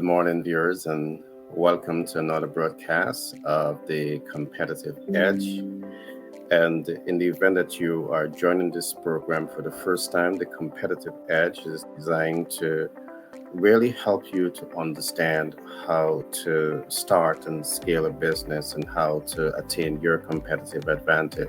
Good morning, viewers, and welcome to another broadcast of the Competitive Edge. And in the event that you are joining this program for the first time, the Competitive Edge is designed to really help you to understand how to start and scale a business and how to attain your competitive advantage.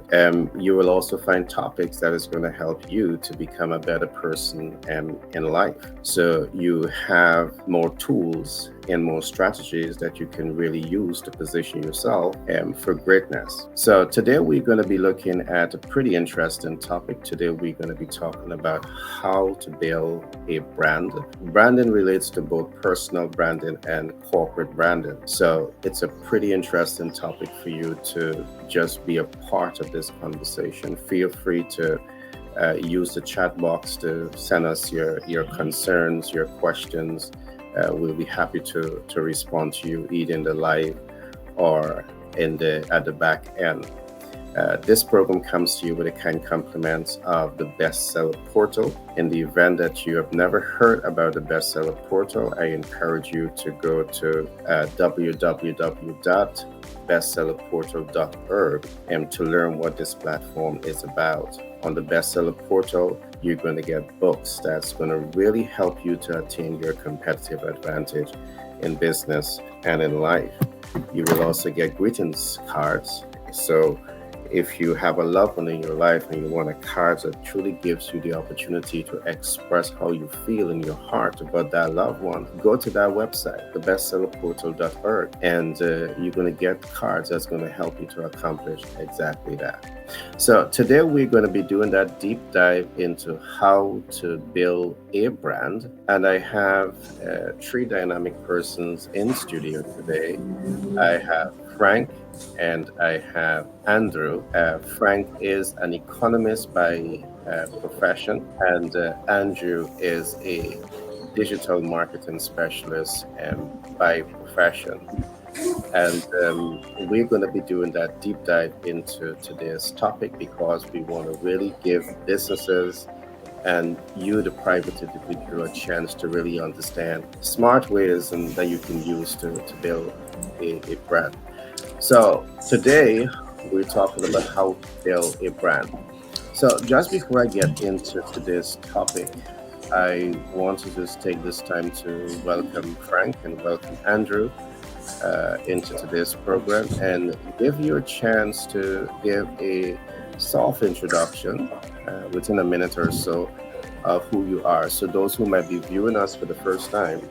You will also find topics that is going to help you to become a better person in life. So you have more tools and more strategies that you can really use to position yourself for greatness. So today we're going to be looking at a pretty interesting topic. Today we're going to be talking about how to build a brand. Branding relates to both personal branding and corporate branding. So it's a pretty interesting topic for you to just be a part of this conversation. Feel free to use the chat box to send us your concerns, your questions. We'll be happy to respond to you either in the live or at the back end. This program comes to you with a kind compliments of the Bestseller Portal. In the event that you have never heard about the Bestseller Portal, I encourage you to go to www.bestsellerportal.org and to learn what this platform is about. On the Bestseller Portal, you're going to get books that's going to really help you to attain your competitive advantage in business and in life. You will also get greetings cards. So if you have a loved one in your life and you want a card that truly gives you the opportunity to express how you feel in your heart about that loved one, go to that website, thebestsellerportal.org, and you're going to get cards that's going to help you to accomplish exactly that. So today we're going to be doing that deep dive into how to build a brand. And I have three dynamic persons in studio today. I have Frank and I have Andrew. Frank is an economist by profession, and Andrew is a digital marketing specialist by profession. And we're going to be doing that deep dive into today's topic because we want to really give businesses and you, the private individual, a chance to really understand smart ways and that you can use to build a brand. So today we're talking about how to build a brand. So just before I get into today's topic, I want to just take this time to welcome Frank and welcome Andrew into today's program and give you a chance to give a soft introduction within a minute or so of who you are. So those who might be viewing us for the first time,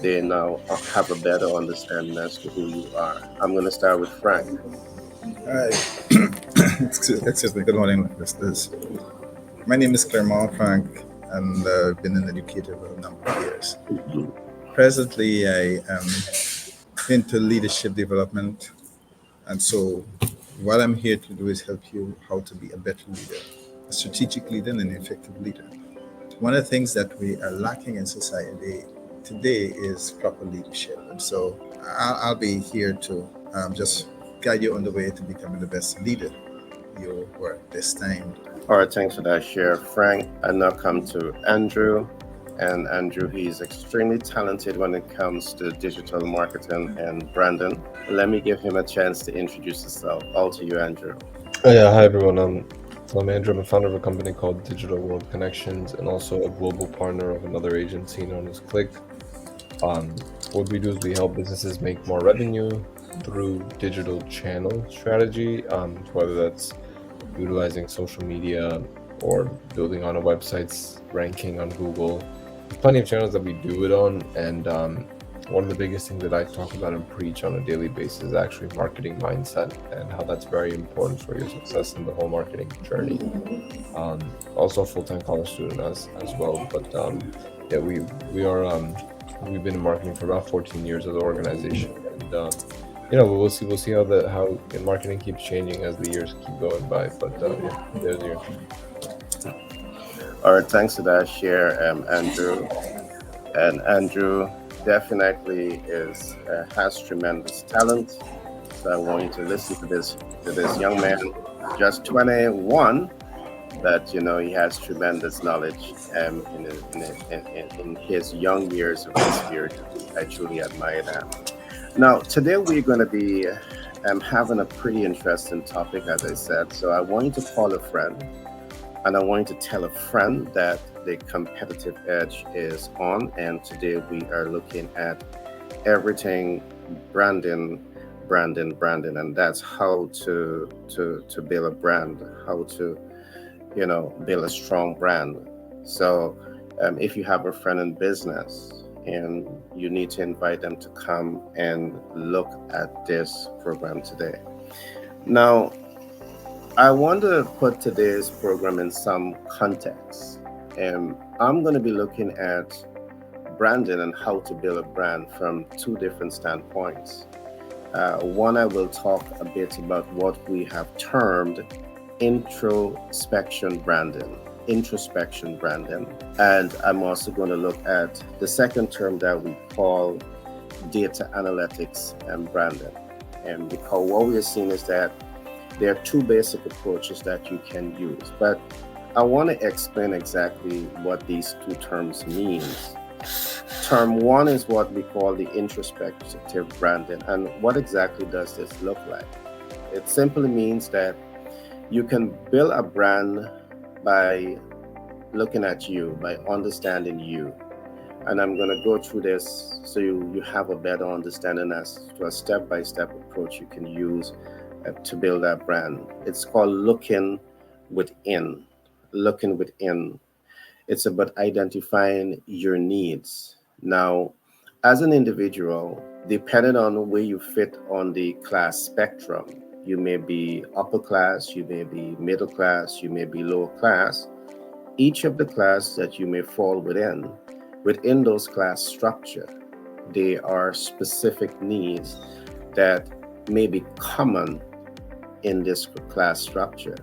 they now have a better understanding as to who you are. I'm going to start with Frank. Hi. Excuse me. Good morning, listeners. My name is Clermont Frank, and I've been an educator for a number of years. Presently, I am into leadership development, and so what I'm here to do is help you how to be a better leader, a strategic leader, and an effective leader. One of the things that we are lacking in society today is proper leadership, and so I'll be here to just guide you on the way to becoming the best leader you were destined. All right, thanks for that share, Frank. I now come to Andrew. And Andrew, he's extremely talented when it comes to digital marketing and branding. Let me give him a chance to introduce himself. All to you, Andrew. Yeah, hi everyone. I'm Andrew. I'm a founder of a company called Digital World Connections and also a global partner of another agency known as Click. What we do is we help businesses make more revenue through digital channel strategy, whether that's utilizing social media or building on a website's ranking on Google. There's plenty of channels that we do it on, and one of the biggest things that I talk about and preach on a daily basis is actually marketing mindset and how that's very important for your success in the whole marketing journey. Also a full-time college student as well, but yeah, we've been in marketing for about 14 years as an organization, and we'll see how marketing keeps changing as the years keep going by. But yeah, there's your introduction. All right, thanks for that share, Andrew. And Andrew definitely has tremendous talent. So I want you to listen to this young man, just 21, that he has tremendous knowledge in his young years of experience. I truly admire that. Now, today we're going to be having a pretty interesting topic, as I said. So I want you to call a friend, and I want you to tell a friend that the competitive edge is on. And today we are looking at everything branding, branding, and that's how to build a brand, how to build a strong brand. So if you have a friend in business and you need to invite them to come and look at this program today. Now, I want to put today's program in some context. And I'm going to be looking at branding and how to build a brand from two different standpoints. One, I will talk a bit about what we have termed introspection branding. Introspection branding. And I'm also going to look at the second term that we call data analytics and branding. And because what we are seeing is that there are two basic approaches that you can use. But I want to explain exactly what these two terms mean. Term one is what we call the introspective branding. And what exactly does this look like? It simply means that you can build a brand by looking at you, by understanding you. And I'm going to go through this so you have a better understanding as to a step-by-step approach you can use to build that brand. It's called looking within. Looking within. It's about identifying your needs. Now, as an individual, depending on where you fit on the class spectrum, you may be upper class, you may be middle class, you may be lower class. Each of the class that you may fall within those class structure, there are specific needs that may be common in this class structure.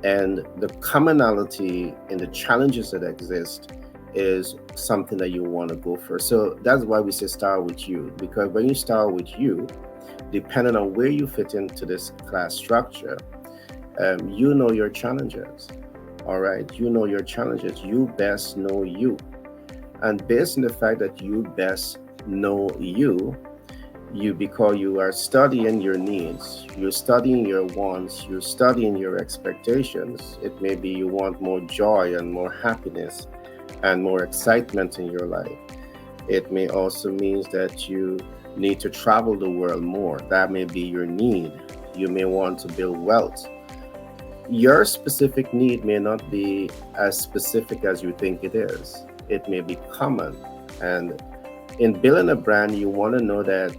And the commonality in the challenges that exist is something that you want to go for. So that's why we say start with you, because when you start with you, depending on where you fit into this class structure, you know your challenges. All right, you know your challenges. You best know you. And based on the fact that you best know you, because you are studying your needs, you're studying your wants, you're studying your expectations. It may be you want more joy and more happiness and more excitement in your life. It may also mean that you need to travel the world more. That may be your need. You may want to build wealth. Your specific need may not be as specific as you think it is. It may be common. And in building a brand, you want to know that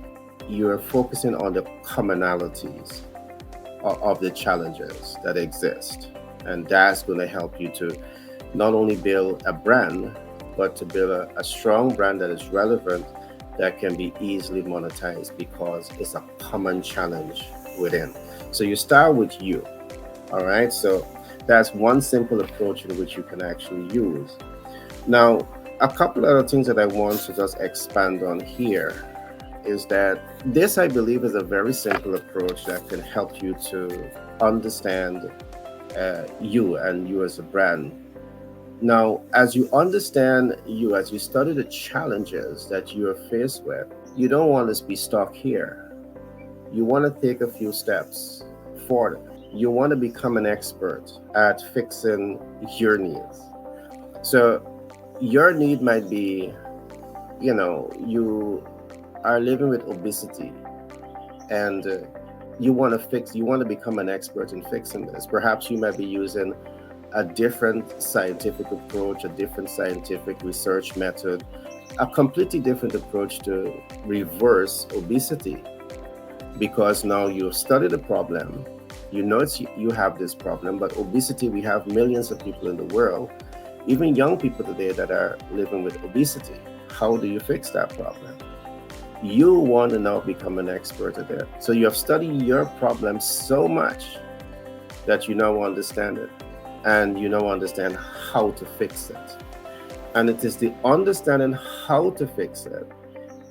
you're focusing on the commonalities of the challenges that exist. And that's going to help you to not only build a brand, but to build a strong brand that is relevant, that can be easily monetized because it's a common challenge within. So you start with you. All right. So that's one simple approach in which you can actually use. Now, a couple other things that I want to just expand on here is that this, I believe, is a very simple approach that can help you to understand you and you as a brand. Now, as you understand you, as you study the challenges that you are faced with, you don't want to be stuck here. You want to take a few steps forward. You want to become an expert at fixing your needs. So your need might be, you are living with obesity and you want to become an expert in fixing this. Perhaps you might be using a different scientific approach, a different scientific research method, a completely different approach to reverse obesity, because now you've studied the problem. You know you have this problem, but obesity, we have millions of people in the world, even young people today that are living with obesity. How do you fix that problem? You want to now become an expert at it. So you have studied your problem so much that you now understand it, and you now understand how to fix it. And it is the understanding how to fix it.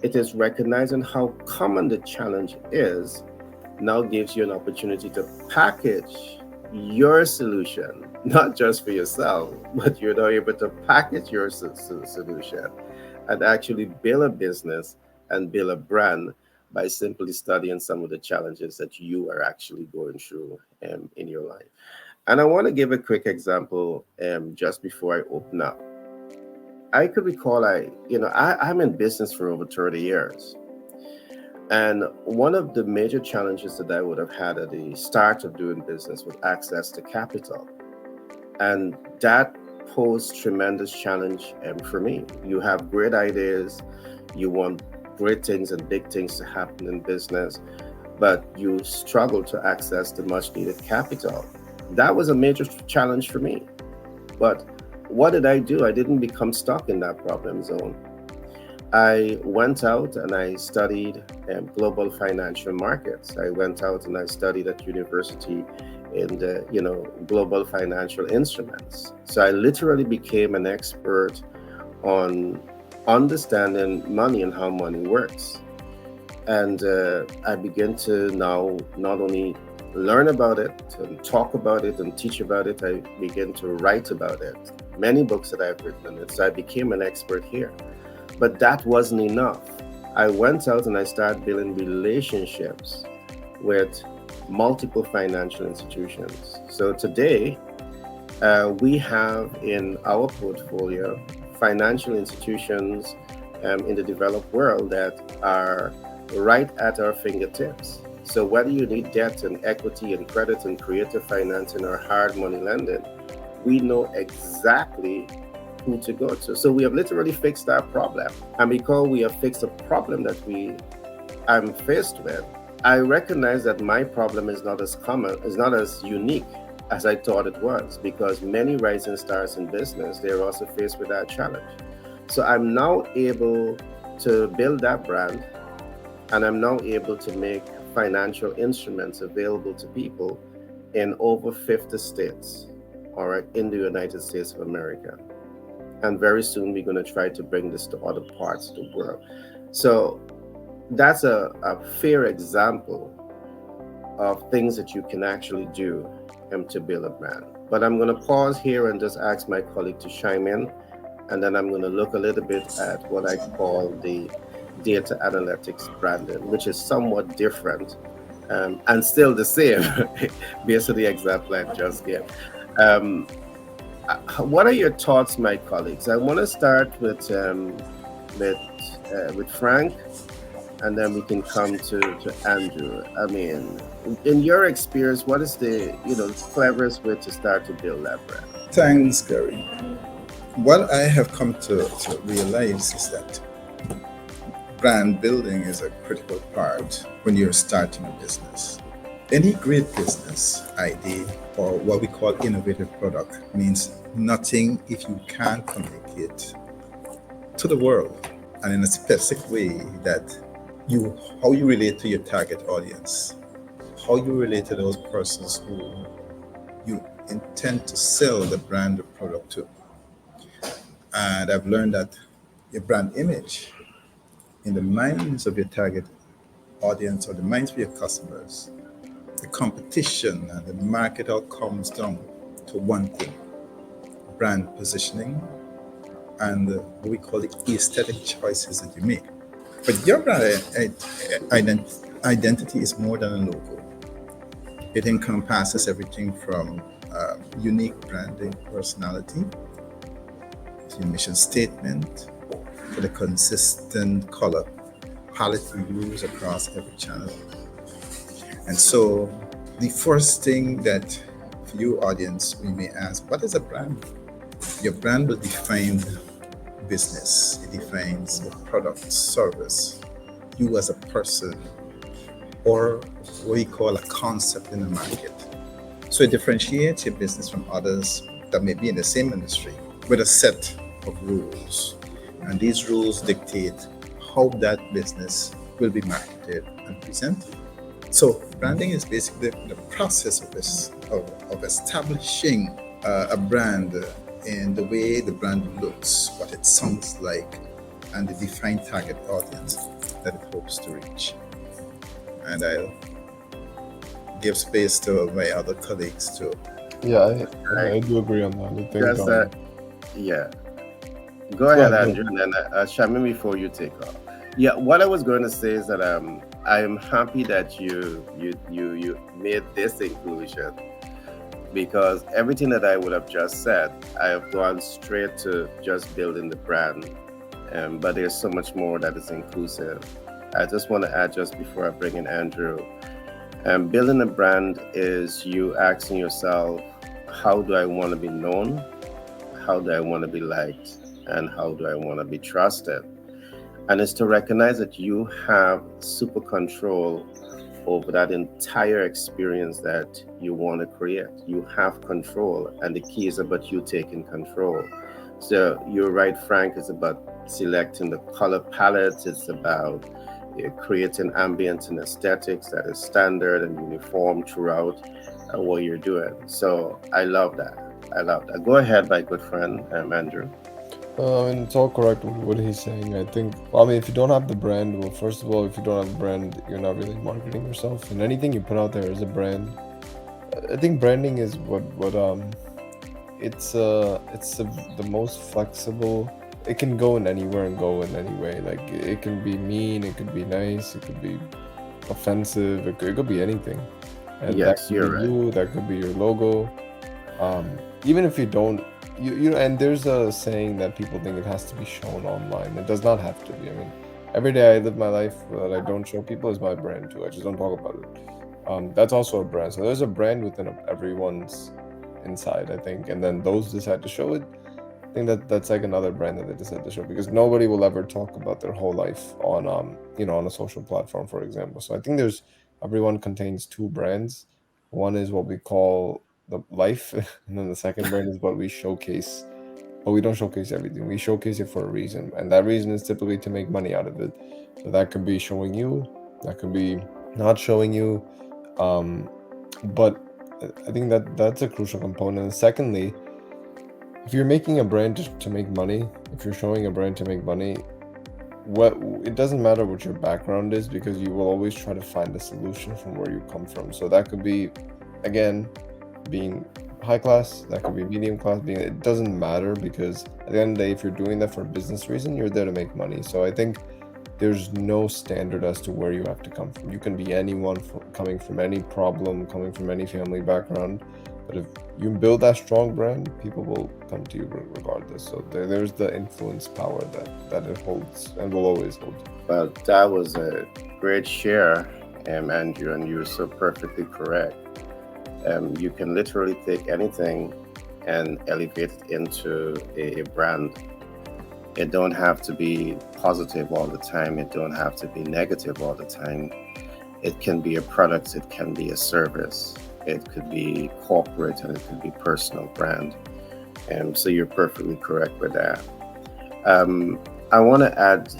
It is recognizing how common the challenge is, now gives you an opportunity to package your solution, not just for yourself, but you're now able to package your solution and actually build a business and build a brand by simply studying some of the challenges that you are actually going through in your life. And I want to give a quick example just before I open up. I could recall I'm in business for over 30 years. And one of the major challenges that I would have had at the start of doing business was access to capital. And that posed tremendous challenge for me. You have great ideas, you want great things and big things to happen in business, but you struggle to access the much needed capital. That was a major challenge for me. But what did I do? I didn't become stuck in that problem zone. I went out and I studied global financial markets. I went out and I studied at university in the global financial instruments. So I literally became an expert on understanding money and how money works. And I began to now not only learn about it and talk about it and teach about it, I began to write about it. Many books that I've written on it. So I became an expert here. But that wasn't enough. I went out and I started building relationships with multiple financial institutions. So today, we have in our portfolio financial institutions in the developed world that are right at our fingertips. So whether you need debt and equity and credit and creative financing or hard money lending, we know exactly who to go to. So we have literally fixed that problem. And because we have fixed a problem that I'm faced with, I recognize that my problem is not as common, is not as unique as I thought it was, because many rising stars in business, they're also faced with that challenge. So I'm now able to build that brand, and I'm now able to make financial instruments available to people in over 50 states, all right, in the United States of America. And very soon we're going to try to bring this to other parts of the world. So that's a fair example of things that you can actually do to build a brand. But I'm going to pause here and just ask my colleague to chime in, and then I'm going to look a little bit at what I call the data analytics branding, which is somewhat different and still the same based on the example I just gave. Um, what are your thoughts, my colleagues? I want to start with with Frank, and then we can come to Andrew. I mean, in your experience, what is the cleverest way to start to build that brand? Thanks, Gary. What I have come to realize is that brand building is a critical part when you're starting a business. Any great business idea or what we call innovative product means nothing if you can't communicate to the world and in a specific way that how you relate to your target audience, how you relate to those persons who you intend to sell the brand or product to. And I've learned that your brand image in the minds of your target audience or the minds of your customers, the competition and the market all comes down to one thing: brand positioning and what we call the aesthetic choices that you make. But your brand identity is more than a logo. It encompasses everything from unique branding personality to your mission statement to the consistent color palette you use across every channel. And so the first thing that for you audience, we may ask, what is a brand? Your brand will define business. It defines the product, service, you as a person, or what we call a concept in the market. So it differentiates your business from others that may be in the same industry with a set of rules. And these rules dictate how that business will be marketed and presented. So branding is basically the process of establishing a brand in the way the brand looks, what it sounds like, and the defined target audience that it hopes to reach. And I'll give space to my other colleagues too. Yeah, Right. I do agree on that. I think Just yeah. Go go ahead, ahead, go Andrew, ahead. and then Shami, before you take off. Yeah, what I was going to say is that I am happy that you made this inclusion, because everything that I would have just said, I have gone straight to just building the brand. But there's so much more that is inclusive. I just want to add, just before I bring in Andrew, building a brand is you asking yourself, how do I want to be known? How do I want to be liked? And how do I want to be trusted? And it's to recognize that you have super control over that entire experience that you want to create. You have control, and the key is about you taking control. So you're right, Frank. It's about selecting the color palettes. It's about creating ambience and aesthetics that is standard and uniform throughout what you're doing. So I love that. I love that. Go ahead, my good friend Andrew. I mean, it's all correct with what he's saying. I think, well, I mean, if you don't have the brand, well, first of all, if you don't have a brand, you're not really marketing yourself, and anything you put out there is a brand. I think branding is the most flexible. It can go in anywhere and go in any way. Like it can be mean, it could be nice, it could be offensive, it could be anything, and that Yes, could be you're right. you, that could be your logo. Even if you don't, and there's a saying that people think it has to be shown online. It does not have to be. I mean, every day I live my life that I don't show people is my brand too. I just don't talk about it. That's also a brand. So there's a brand within everyone's inside, I think, and then those decide to show it. I think that's like another brand that they decide to show, because nobody will ever talk about their whole life on on a social platform, for example. So I think there's everyone contains two brands. One is what we call the life, and then the second brand is what we showcase. But we don't showcase everything. We showcase it for a reason, and that reason is typically to make money out of it. So that could be showing you, that could be not showing you. Um, but I think that's a crucial component. And secondly, if you're making a brand to make money, if you're showing a brand to make money, what it doesn't matter what your background is, because you will always try to find a solution from where you come from. So that could be, again, being high class, that could be medium class, being, it doesn't matter, because at the end of the day, if you're doing that for a business reason, you're there to make money. So I think there's no standard as to where you have to come from. You can be anyone coming from any problem, coming from any family background. But if you build that strong brand, people will come to you regardless. So there's the influence power that it holds and will always hold. Well, that was a great share, Andrew, and you're so perfectly correct. You can literally take anything and elevate it into a brand. It don't have to be positive all the time. It don't have to be negative all the time. It can be a product. It can be a service. It could be corporate, and it could be personal brand. So you're perfectly correct with that. I want to add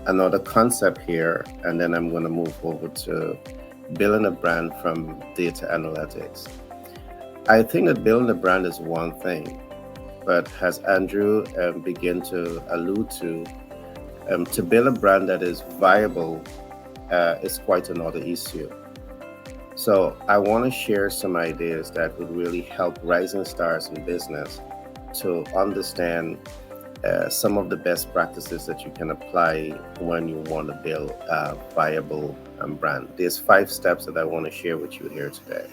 another concept here, and then I'm going to move over to building a brand from data analytics. I think that building a brand is one thing, but as Andrew began to allude to build a brand that is viable is quite another issue. So I want to share some ideas that would really help rising stars in business to understand some of the best practices that you can apply when you want to build a viable brand. There's 5 steps that I want to share with you here today.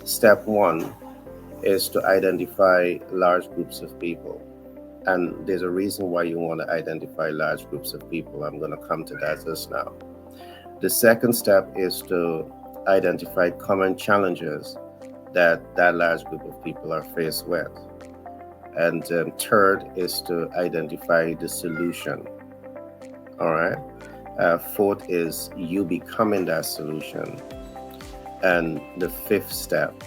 Step 1 is to identify large groups of people. And there's a reason why you want to identify large groups of people. I'm going to come to that just now. The second step is to identify common challenges that large group of people are faced with. And third is to identify the solution. All right. Fourth is you becoming that solution. And the 5th step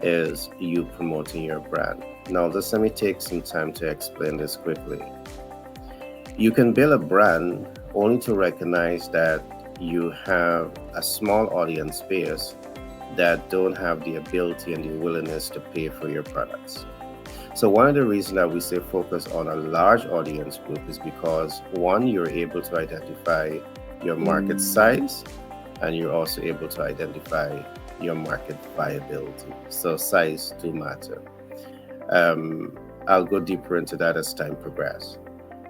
is you promoting your brand. Now, just let me take some time to explain this quickly. You can build a brand only to recognize that you have a small audience base that don't have the ability and the willingness to pay for your products. So one of the reasons that we say focus on a large audience group is because, one, you're able to identify your market size, and you're also able to identify your market viability. So size do matter. I'll go deeper into that as time progresses.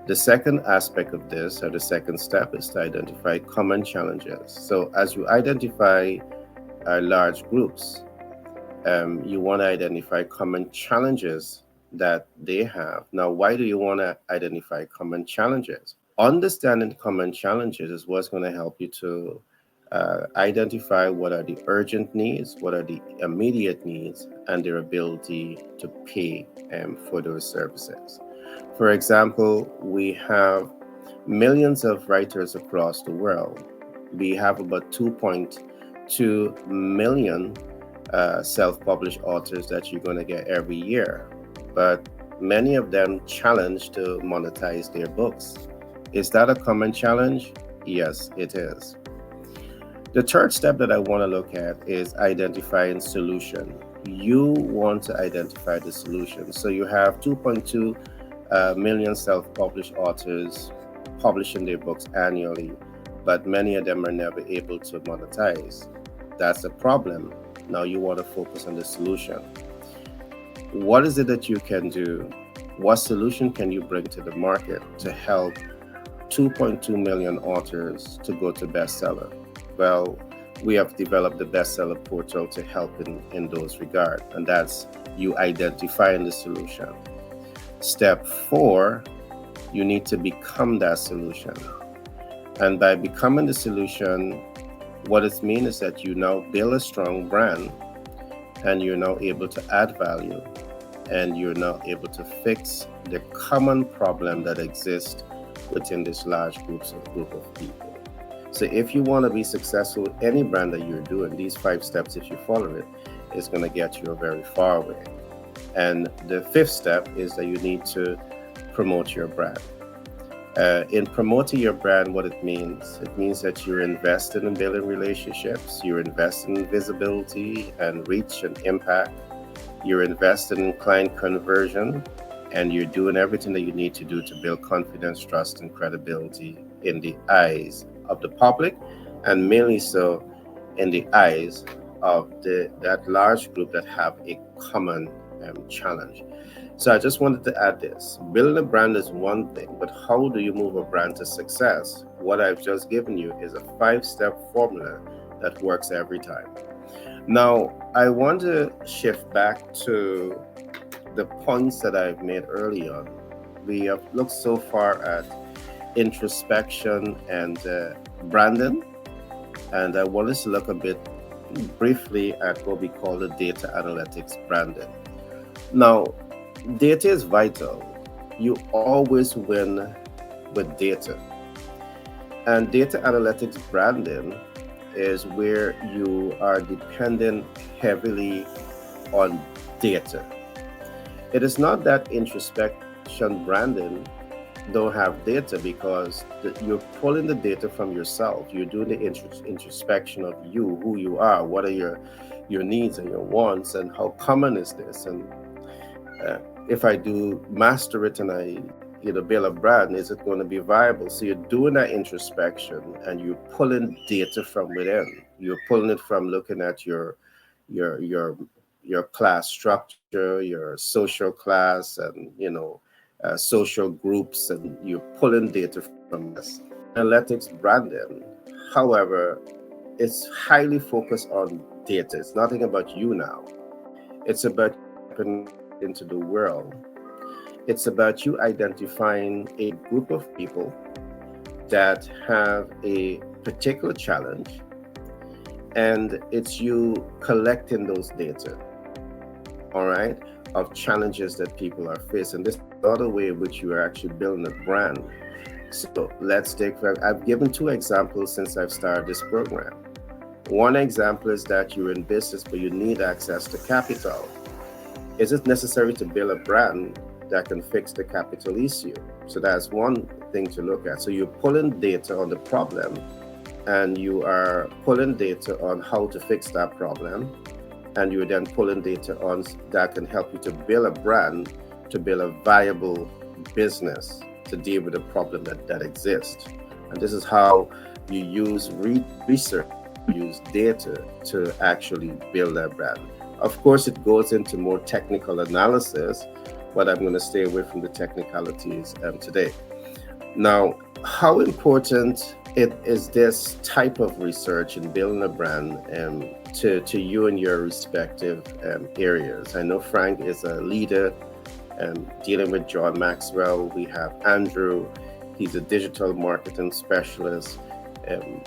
The second aspect of this, or the second step, is to identify common challenges. So as you identify large groups, you want to identify common challenges that they have. Now, why do you want to identify common challenges? Understanding common challenges is what's going to help you to identify what are the urgent needs, what are the immediate needs, and their ability to pay for those services. For example, we have millions of writers across the world. We have about 2.2 million self-published authors that you're going to get every year, but many of them challenge to monetize their books. Is that a common challenge? Yes, it is. The third step that I want to look at is identifying solution. You want to identify the solution. So you have 2.2 million self-published authors publishing their books annually, but many of them are never able to monetize. That's a problem. Now you want to focus on the solution. What is it that you can do? What solution can you bring to the market to help 2.2 million authors to go to bestseller? Well, we have developed the bestseller portal to help in those regards, and that's you identifying the solution. Step 4, you need to become that solution. And by becoming the solution, what it means is that you now build a strong brand, and you're now able to add value, and you're now able to fix the common problem that exists within this large group of people. So if you want to be successful with any brand that you're doing, these 5 steps, if you follow it, is going to get you very far away. And the 5th step is that you need to promote your brand. In promoting your brand, what it means that you're invested in building relationships, you're invested in visibility and reach and impact, you're invested in client conversion, and you're doing everything that you need to do to build confidence, trust, and credibility in the eyes of the public, and mainly so in the eyes of that large group that have a common challenge. So I just wanted to add this. Building a brand is one thing, but how do you move a brand to success? What I've just given you is a 5-step formula that works every time. Now, I want to shift back to the points that I've made early on. We have looked so far at introspection and branding, and I want us to look a bit briefly at what we call the data analytics branding. Now, data is vital. You always win with data. And data analytics branding is where you are dependent heavily on data. It is not that introspection branding don't have data, because you're pulling the data from yourself. You're doing the introspection of you, who you are, what are your needs and your wants, and how common is this, and if I do master it and I build a brand, is it going to be viable? So you're doing that introspection, and you're pulling data from within. You're pulling it from looking at your class structure, your social class, and social groups, and you're pulling data from this. Analytics branding, however, it's highly focused on data. It's nothing about you now. It's about into the world. It's about you identifying a group of people that have a particular challenge, and it's you collecting those data, all right, of challenges that people are facing. This is another way in which you are actually building a brand. So let's I've given 2 examples since I've started this program. One example is that you're in business, but you need access to capital. Is it necessary to build a brand that can fix the capital issue? So that's one thing to look at. So you're pulling data on the problem, and you are pulling data on how to fix that problem, and you're then pulling data on that can help you to build a brand, to build a viable business to deal with the problem that exists. And this is how you use research use data to actually build that brand. Of course, it goes into more technical analysis, but I'm going to stay away from the technicalities today. Now, how important it is this type of research in building a brand to you in your respective areas? I know Frank is a leader dealing with John Maxwell. We have Andrew, he's a digital marketing specialist. Um,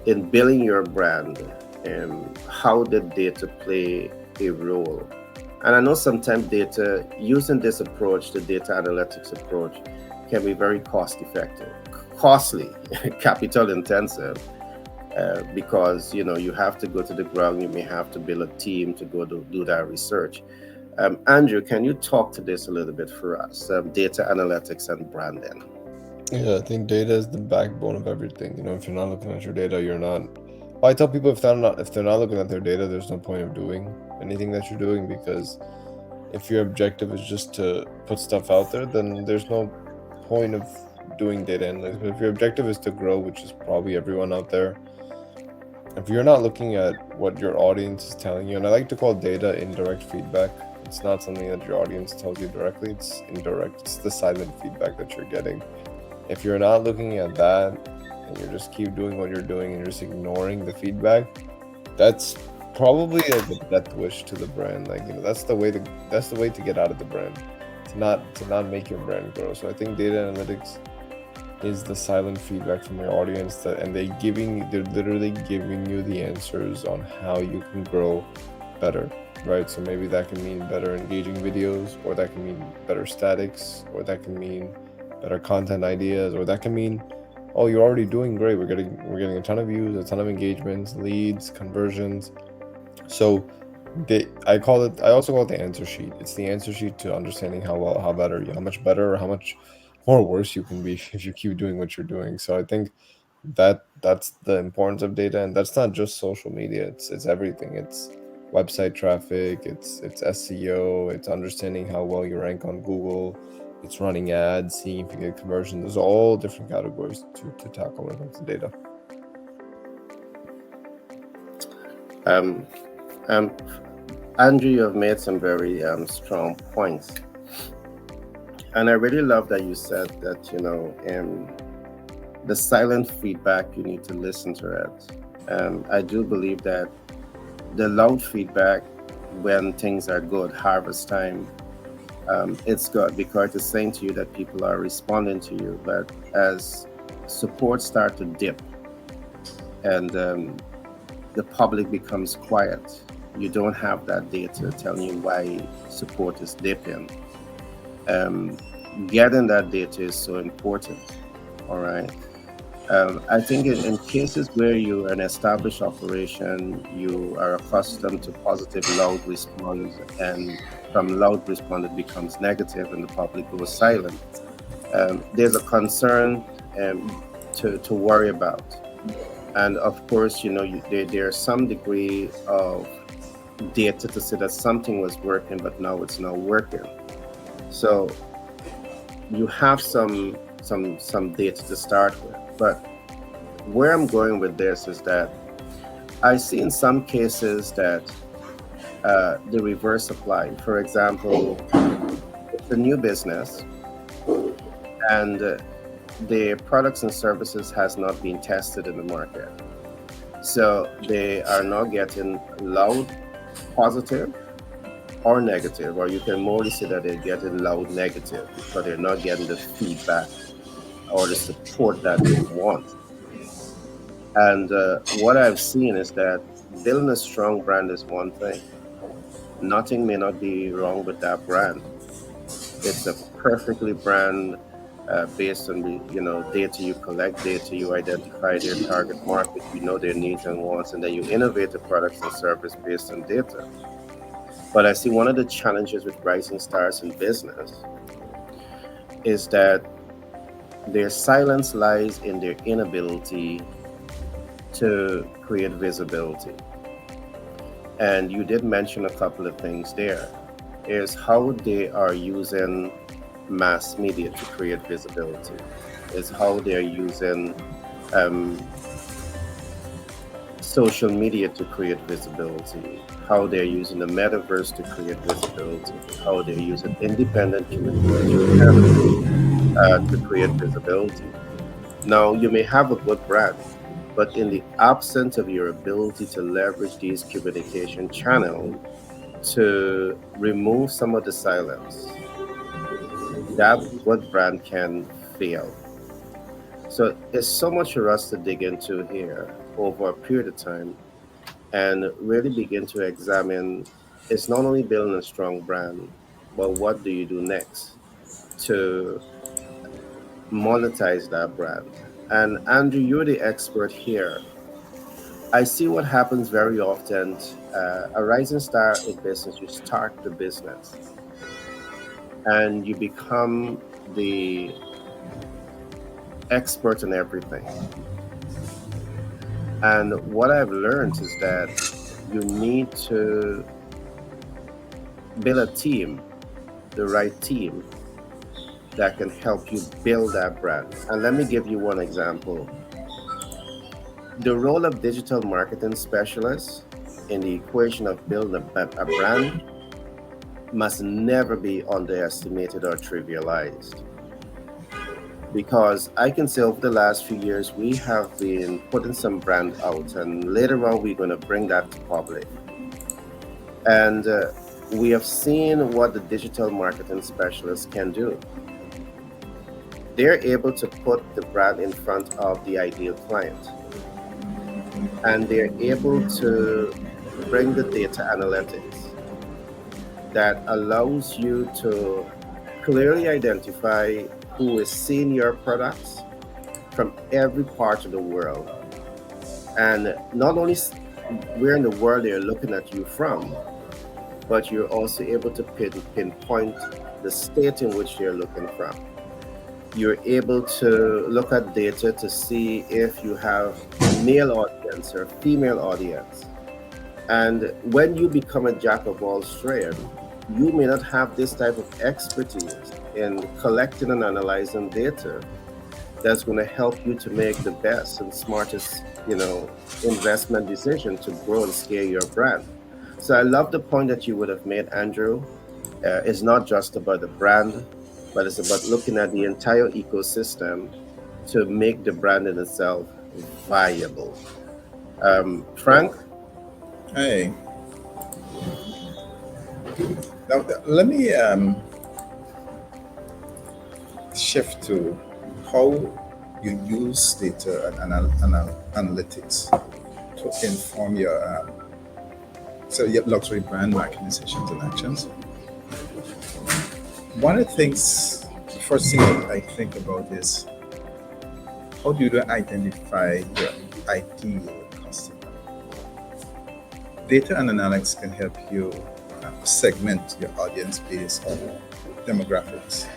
in building your brand, how did data play a role? And I know sometimes data, using this approach, the data analytics approach, can be very cost effective, costly, capital intensive, because you have to go to the ground, you may have to build a team to go to do that research. Andrew, can you talk to this a little bit for us? Data analytics and branding. Yeah, I think data is the backbone of everything. If you're not looking at your data, you're not. Well, I tell people if they're not looking at their data, there's no point of doing anything that you're doing, because if your objective is just to put stuff out there, then there's no point of doing data analytics. But if your objective is to grow, which is probably everyone out there, if you're not looking at what your audience is telling you, and I like to call data indirect feedback. It's not something that your audience tells you directly, it's indirect. It's the silent feedback that you're getting. If you're not looking at that and you just keep doing what you're doing and you're just ignoring the feedback, that's probably the death wish to the brand. That's the way to get out of the brand, to not make your brand grow. So I think data analytics is the silent feedback from your audience, and they're literally giving you the answers on how you can grow better, right? So maybe that can mean better engaging videos, or that can mean better statics, or that can mean better content ideas, or that can mean, oh, you're already doing great, we're getting a ton of views, a ton of engagements, leads, conversions. So I also call it the answer sheet. It's the answer sheet to understanding how much better, or how much more worse you can be if you keep doing what you're doing. So I think that's the importance of data, and that's not just social media. It's everything. It's website traffic. It's SEO. It's understanding how well you rank on Google. It's running ads, seeing if you get conversion. There's all different categories to tackle when it comes to data. Um, um, Andrew, you have made some very strong points. And I really love that you said that, the silent feedback, you need to listen to it. I do believe that the loud feedback, when things are good, harvest time, it's good because it's saying to you that people are responding to you. But as support start to dip and the public becomes quiet, you don't have that data telling you why support is dipping. Getting that data is so important. All right. I think in cases where you're an established operation, you are accustomed to positive loud response, and from loud response it becomes negative and the public goes silent. There's a concern to worry about. And of course, there's some degree of data to say that something was working, but now it's not working. So you have some data to start with. But where I'm going with this is that I see in some cases that the reverse apply. For example, it's a new business and the products and services has not been tested in the market. So they are not getting loud positive or negative, or you can more say that they're getting loud negative because they're not getting the feedback or the support that they want. And what I've seen is that building a strong brand is one thing. Nothing may not be wrong with that brand. It's a perfectly brand based on the data you collect, data you identify their target market, you know their needs and wants, and then you innovate the products and service based on data. But I see one of the challenges with rising stars in business is that their silence lies in their inability to create visibility. And you did mention a couple of things there. Is how they are using mass media to create visibility. Is how they're using social media to create visibility, how they're using the metaverse to create visibility, how they're using independent communication channels to create visibility. Now, you may have a good brand, but in the absence of your ability to leverage these communication channels to remove some of the silence, that good brand can fail. So, it's so much for us to dig into here over a period of time and really begin to examine it's not only building a strong brand, but what do you do next to monetize that brand? And Andrew, you're the expert here. I see what happens very often. A rising star in business, you start the business and you become the expert in everything. And what I've learned is that you need to build a team, the right team that can help you build that brand. And let me give you one example. The role of digital marketing specialist in the equation of building a brand must never be underestimated or trivialized. Because I can say over the last few years, we have been putting some brand out, and later on, we're going to bring that to public. And we have seen what the digital marketing specialists can do. They're able to put the brand in front of the ideal client, and they're able to bring the data analytics that allows you to clearly identify who is seeing your products from every part of the world. And not only where in the world they're looking at you from, but you're also able to pinpoint the state in which they're looking from. You're able to look at data to see if you have male audience or female audience. And when you become a jack of all trades, you may not have this type of expertise in collecting and analyzing data that's going to help you to make the best and smartest, investment decision to grow and scale your brand. So I love the point that you would have made, Andrew. It's not just about the brand, but it's about looking at the entire ecosystem to make the brand in itself viable. Frank? Hey, now let me shift to how you use data and analytics to inform your luxury brand marketing decisions and actions. One of the things, the first thing I think about is how do you identify your ideal customer? Data and analytics can help you segment your audience based on demographics.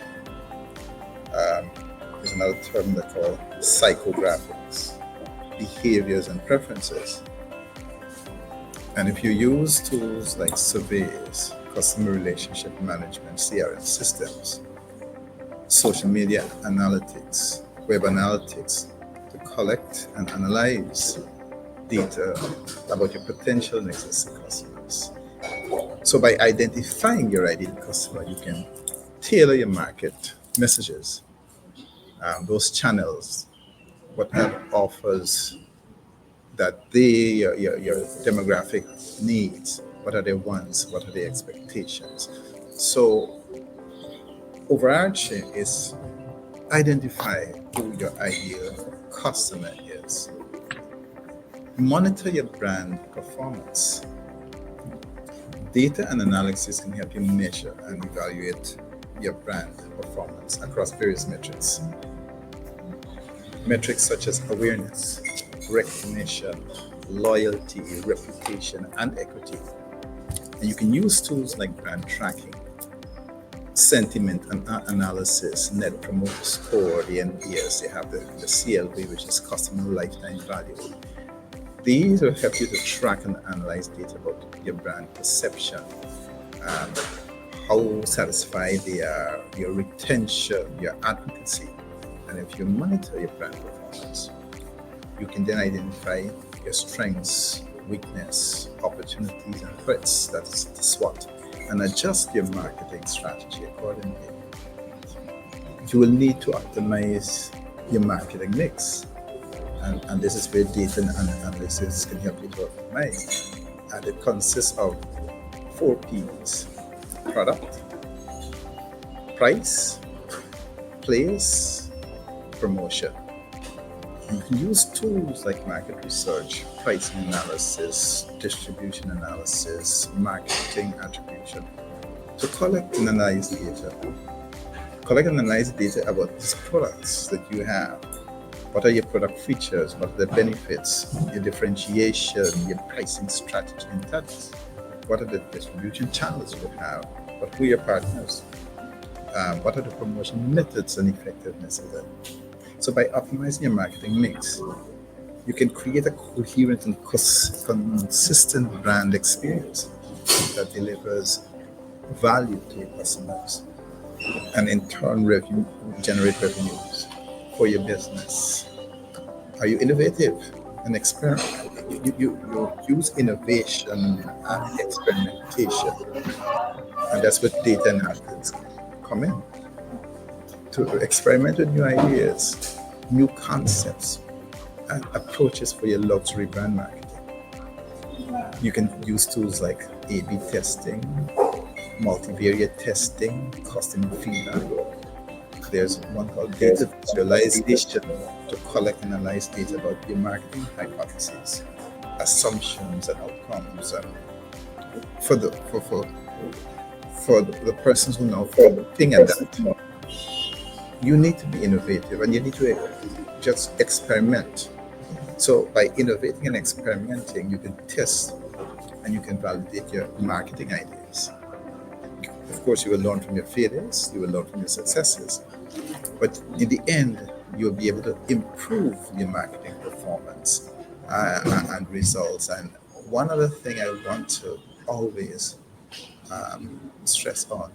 There's another term they call psychographics, behaviors and preferences. And if you use tools like surveys, customer relationship management, CRM systems, social media analytics, web analytics, to collect and analyze data about your potential and existing customers. So by identifying your ideal customer, you can tailor your market messages, those channels, what kind of offers that your demographic needs, what are their wants, what are their expectations. So overarching is identify who your ideal customer is. Monitor your brand performance. Data and analysis can help you measure and evaluate your brand performance across various metrics. Metrics such as awareness, recognition, loyalty, reputation, and equity. And you can use tools like brand tracking, sentiment and analysis, net promoter score, the NPS. They have the CLV, which is customer lifetime value. These will help you to track and analyze data about your brand perception, how satisfied they are, your retention, your advocacy. And if you monitor your brand performance, You can then identify your strengths, weakness, opportunities, and threats. That's the SWOT, and adjust your marketing strategy accordingly. You will need to optimize your marketing mix, and this is where data and analysis can help you to optimize. And it consists of 4 P's: product, price, place, promotion. And you can use tools like market research, pricing analysis, distribution analysis, marketing attribution to collect and analyze data. Collect and analyze data about these products that you have. What are your product features? What are the benefits? Your differentiation, your pricing strategy and tactics. What are the distribution channels you have? Who are your partners? What are the promotion methods and effectiveness of them? So by optimizing your marketing mix, you can create a coherent and consistent brand experience that delivers value to your customers and in turn generate revenues for your business. Are you innovative and experiment? You use innovation and experimentation, and that's what data analytics come in to experiment with new ideas, new concepts, and approaches for your luxury brand marketing. You can use tools like A/B testing, multivariate testing, customer feedback. There's one called data visualization to collect and analyze data about your marketing hypotheses, assumptions, and outcomes. And for the persons who know thing at that, you need to be innovative and you need to just experiment. So by innovating and experimenting, you can test and you can validate your marketing ideas. Of course, you will learn from your failures, you will learn from your successes, but in the end, you'll be able to improve your marketing performance and results. And one other thing I want to always stress on: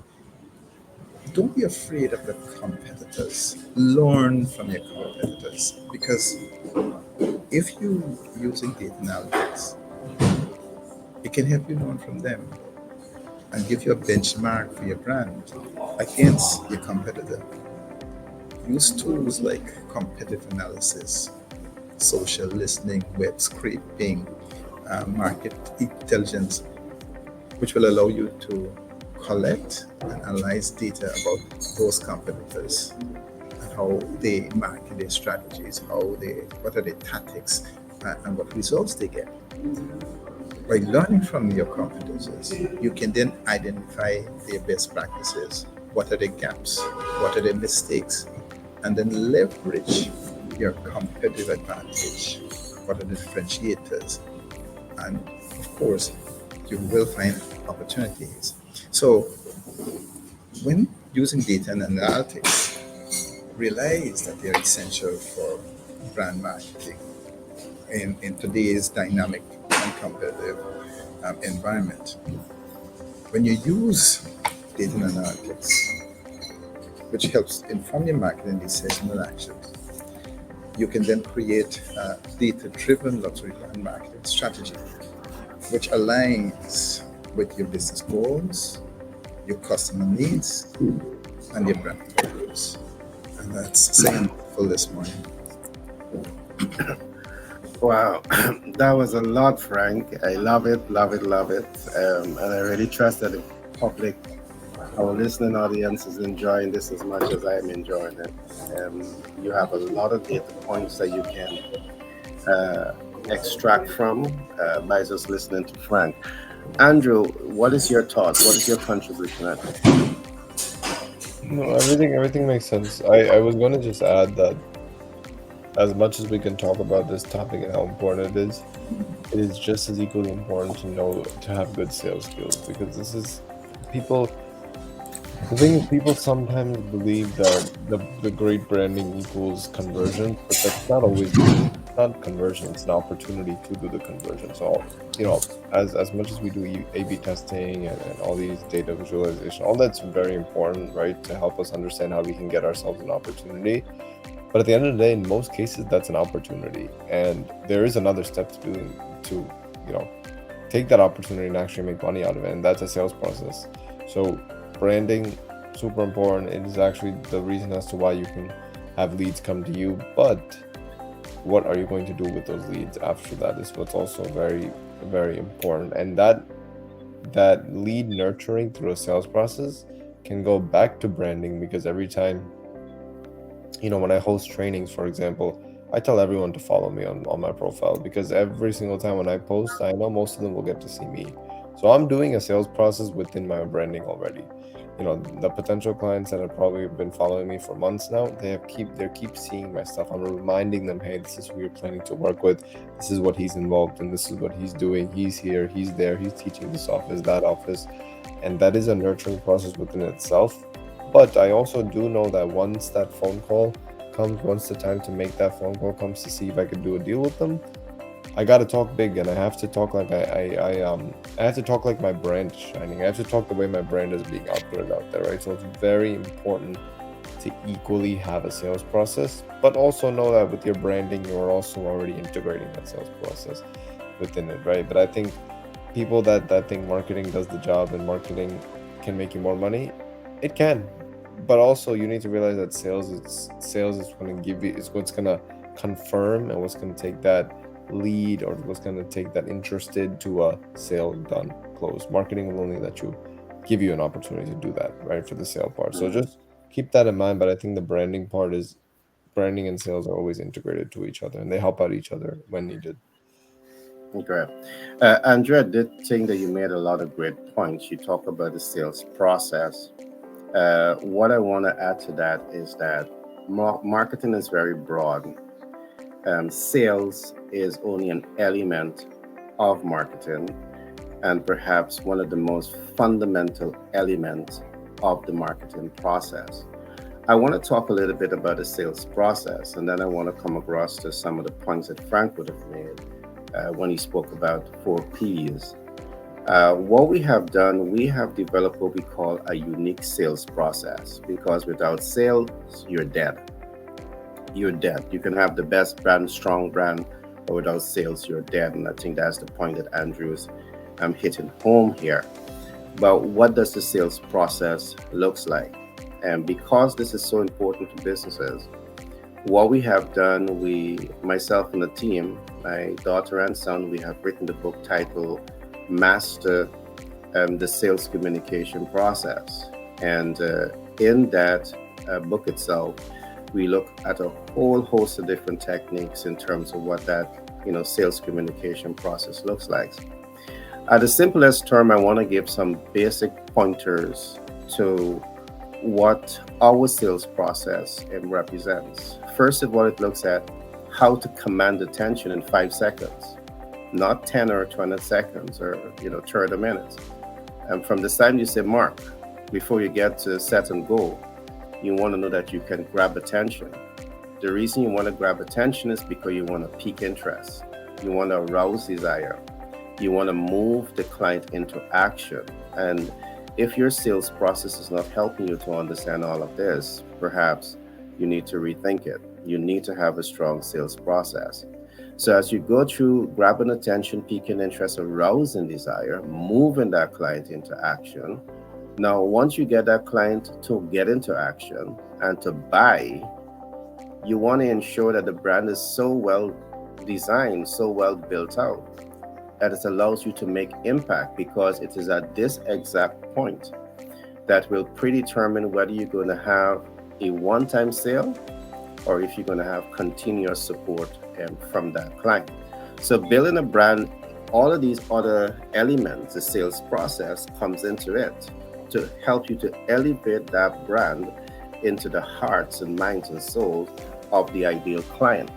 don't be afraid of the competitors. Learn from your competitors, because if you're using data analytics, it can help you learn from them and give you a benchmark for your brand against your competitor. Use tools like competitive analysis, social listening, web scraping, market intelligence, which will allow you to collect and analyze data about those competitors and how they market their strategies, what are their tactics, and what results they get. By learning from your competitors, you can then identify their best practices. What are their gaps? What are their mistakes? And then leverage your competitive advantage. What are the differentiators? And of course, you will find opportunities. So when using data and analytics, realize that they're essential for brand marketing in today's dynamic and competitive environment. When you use data and analytics, which helps inform your marketing decisions and actions, you can then create a data-driven luxury brand marketing strategy, which aligns with your business goals, your customer needs, and your brand purpose. And that's saying for this morning. Wow, that was a lot, Frank. I love it, love it, love it. And I really trust that the public, our listening audience, is enjoying this as much as I am enjoying it. You have a lot of data points that you can extract from by just listening to Frank. Andrew, what is your thought? What is your contribution? No, everything makes sense. I was going to just add that as much as we can talk about this topic and how important it is just as equally important to have good sales skills, because this is people. The thing is, people sometimes believe that the great branding equals conversion, but that's not always. It's not conversion; it's an opportunity to do the conversion. So, as much as we do A/B testing and all these data visualization, all that's very important, right, to help us understand how we can get ourselves an opportunity. But at the end of the day, in most cases, that's an opportunity, and there is another step to doing to, you know, take that opportunity and actually make money out of it, and that's a sales process. So branding, super important. It is actually the reason as to why you can have leads come to you, but what are you going to do with those leads after that is what's also very, very important. And that lead nurturing through a sales process can go back to branding, because every time, you know, when I host trainings, for example, I tell everyone to follow me on my profile, because every single time when I post, I know most of them will get to see me. So I'm doing a sales process within my branding already. You know, the potential clients that have probably been following me for months now, they keep seeing my stuff. I'm reminding them, hey, this is who you're planning to work with. This is what he's involved in. This is what he's doing. He's here. He's there. He's teaching this office, that office, and that is a nurturing process within itself. But I also do know that once that phone call comes, once the time to make that phone call comes to see if I could do a deal with them, I gotta talk big, and I have to talk like I have to talk like my brand is shining. I have to talk the way my brand is being output out there, right? So it's very important to equally have a sales process, but also know that with your branding, you're also already integrating that sales process within it, right? But I think people that think marketing does the job and marketing can make you more money, it can. But also you need to realize that sales is going to give you, it's what's going to confirm and what's going to take that lead, or what's going to take that interested to a sale done, closed. Marketing will only let you give you an opportunity to do that, right, for the sale part. So just keep that in mind. But I think the branding part is, branding and sales are always integrated to each other, and they help out each other when needed. Okay. Andrea, did think that you made a lot of great points. You talk about the sales process. What I want to add to that is that marketing is very broad. Sales is only an element of marketing, and perhaps one of the most fundamental elements of the marketing process. I want to talk a little bit about the sales process, and then I want to come across to some of the points that Frank would have made when he spoke about 4Ps. What we have done, we have developed what we call a unique sales process, because without sales, you're dead. You're dead. You can have the best brand, strong brand, but without sales, you're dead. And I think that's the point that Andrew's hitting home here. But what does the sales process looks like? And because this is so important to businesses, what we have done, myself and the team, my daughter and son, we have written the book titled Master the Sales Communication Process. And in that book itself, we look at a whole host of different techniques in terms of what that sales communication process looks like. At the simplest term, I want to give some basic pointers to what our sales process represents. First of all, it looks at how to command attention in 5 seconds, not 10 or 20 seconds or 30 minutes. And from the time you say mark, before you get to set and go, you want to know that you can grab attention. The reason you want to grab attention is because you want to pique interest. You want to arouse desire. You want to move the client into action. And if your sales process is not helping you to understand all of this, perhaps you need to rethink it. You need to have a strong sales process. So as you go through grabbing attention, piquing interest, arousing desire, moving that client into action. Now, once you get that client to get into action and to buy, you want to ensure that the brand is so well designed, so well built out, that it allows you to make impact, because it is at this exact point that will predetermine whether you're going to have a one-time sale or if you're going to have continuous support from that client. So building a brand, all of these other elements, the sales process comes into it to help you to elevate that brand into the hearts and minds and souls of the ideal client.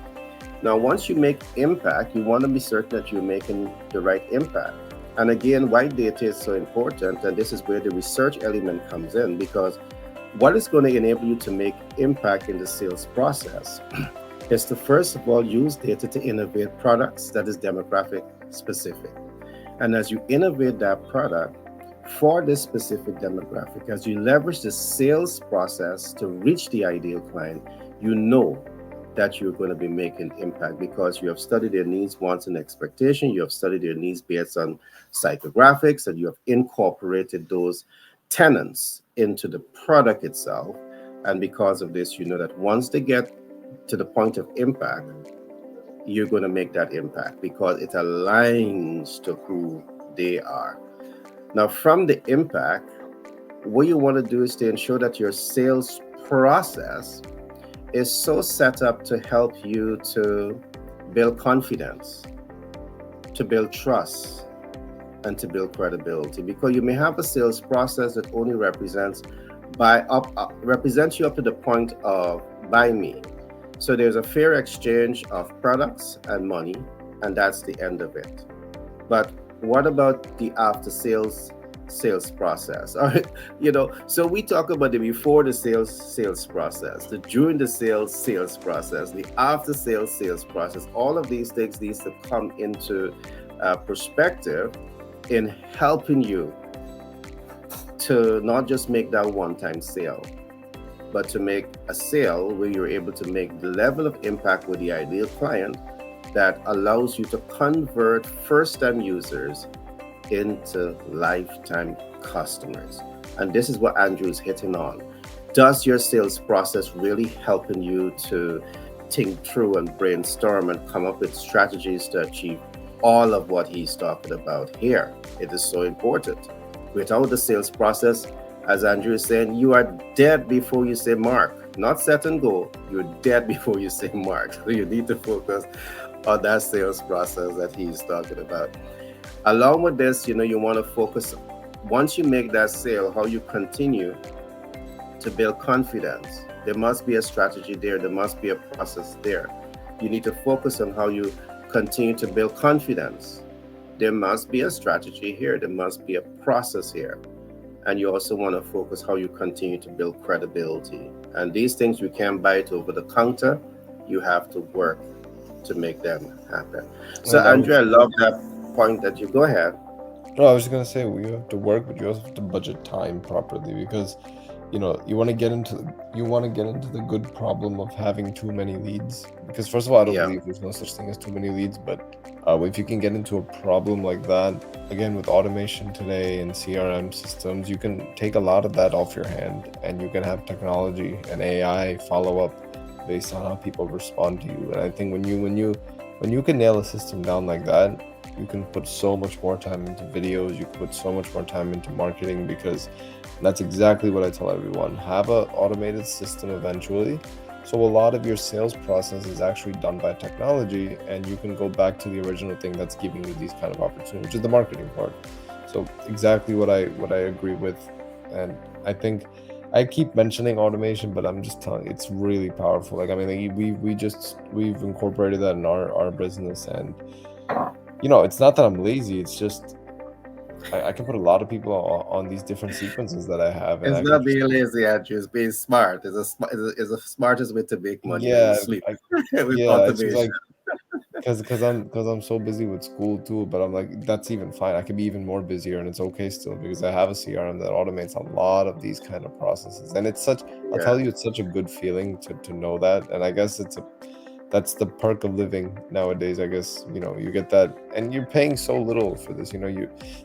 Now, once you make impact, you want to be certain that you're making the right impact. And again, why data is so important, and this is where the research element comes in, because what is going to enable you to make impact in the sales process is to, first of all, use data to innovate products that is demographic specific. And as you innovate that product for this specific demographic, as you leverage the sales process to reach the ideal client, you know that you're going to be making impact, because you have studied their needs, wants, and expectation. You have studied their needs based on psychographics, and you have incorporated those tenants into the product itself. And because of this, you know that once they get to the point of impact, you're going to make that impact because it aligns to who they are. Now, from the impact, what you want to do is to ensure that your sales process is so set up to help you to build confidence, to build trust, and to build credibility. Because you may have a sales process that only represents represents you up to the point of buy me. So there's a fair exchange of products and money, and that's the end of it. But what about the after sales process? All right, so we talk about the before the sales process, the during the sales process, the after sales process. All of these things needs to come into perspective in helping you to not just make that one-time sale, but to make a sale where you're able to make the level of impact with the ideal client that allows you to convert first-time users into lifetime customers. And this is what Andrew's hitting on. Does your sales process really helping you to think through and brainstorm and come up with strategies to achieve all of what he's talking about here? It is so important. Without the sales process, as Andrew is saying, you are dead before you say mark. Not set and go, you're dead before you say mark. So you need to focus on that sales process that he's talking about. Along with this, you want to focus, once you make that sale, how you continue to build confidence. There must be a strategy there. There must be a process there. You need to focus on how you continue to build confidence. There must be a strategy here. There must be a process here. And you also want to focus how you continue to build credibility. And these things you can't buy it over the counter. You have to work to make them happen. So, Andrew, I love that point that you go ahead. No, I was just gonna say we have to work, but you also have to budget time properly, because you want to get into the good problem of having too many leads. Because first of all, I don't believe there's no such thing as too many leads, but if you can get into a problem like that, again, with automation today and CRM systems, you can take a lot of that off your hand, and you can have technology and AI follow up based on how people respond to you. And I think when you can nail a system down like that, you can put so much more time into videos, you can put so much more time into marketing, because that's exactly what I tell everyone. Have an automated system eventually. So a lot of your sales process is actually done by technology, and you can go back to the original thing that's giving you these kind of opportunities, which is the marketing part. So exactly what I agree with. And I think I keep mentioning automation, but I'm just telling you, it's really powerful. Like, I mean, we've incorporated that in our business, and it's not that I'm lazy. It's just I can put a lot of people on these different sequences that I have. And it's not being lazy, Andrew. It's being smart. It's the smartest way to make money. Yeah, sleep. With automation. It's because I'm so busy with school too. But I'm like, that's even fine. I can be even more busier, and it's okay still, because I have a CRM that automates a lot of these kind of processes. And it's I'll tell you, it's such a good feeling to know that. And I guess that's the perk of living nowadays. I guess, you get that, and you're paying so little for this.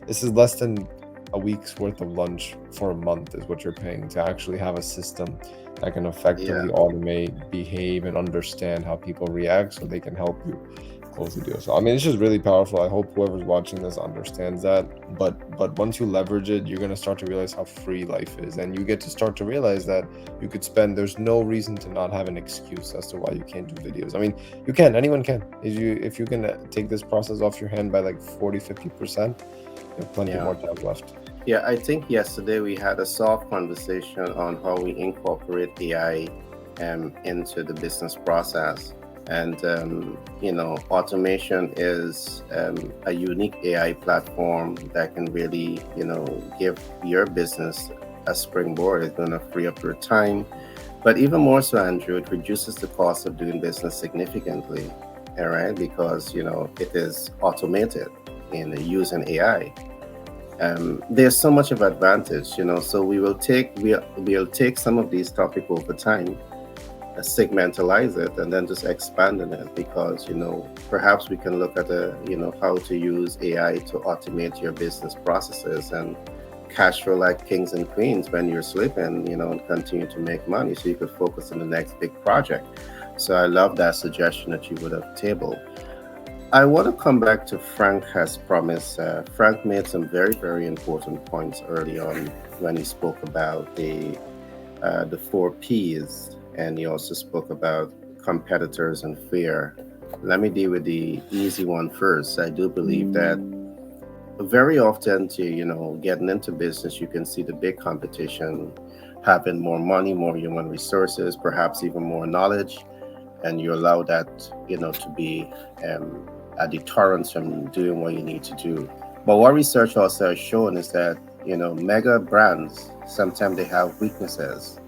This is less than a week's worth of lunch for a month is what you're paying to actually have a system that can effectively automate, behave, and understand how people react, so they can help you close the deal. So I mean, it's just really powerful. I hope whoever's watching this understands that. But once you leverage it, you're gonna start to realize how free life is, and you get to start to realize that you could spend. There's no reason to not have an excuse as to why you can't do videos. I mean, you can. Anyone can. If you can take this process off your hand by like 40-50%, you have plenty more time left. Yeah, I think yesterday we had a soft conversation on how we incorporate AI into the business process. And, automation is a unique AI platform that can really, give your business a springboard. It's going to free up your time. But even more so, Andrew, it reduces the cost of doing business significantly, all right? Because, it is automated in using AI. There's so much of advantage, so we'll take some of these topics over time, segmentalize it and then just expand on it, because perhaps we can look at how to use AI to automate your business processes and cash flow like kings and queens when you're sleeping, and continue to make money so you could focus on the next big project. So I love that suggestion that you would have tabled. I want to come back to Frank has promised. Frank made some very, very important points early on when he spoke about the four P's, and he also spoke about competitors and fear. Let me deal with the easy one first. I do believe that very often, to getting into business, you can see the big competition having more money, more human resources, perhaps even more knowledge, and you allow that to be a deterrence from doing what you need to do. But what research also has shown is that mega brands sometimes they have weaknesses.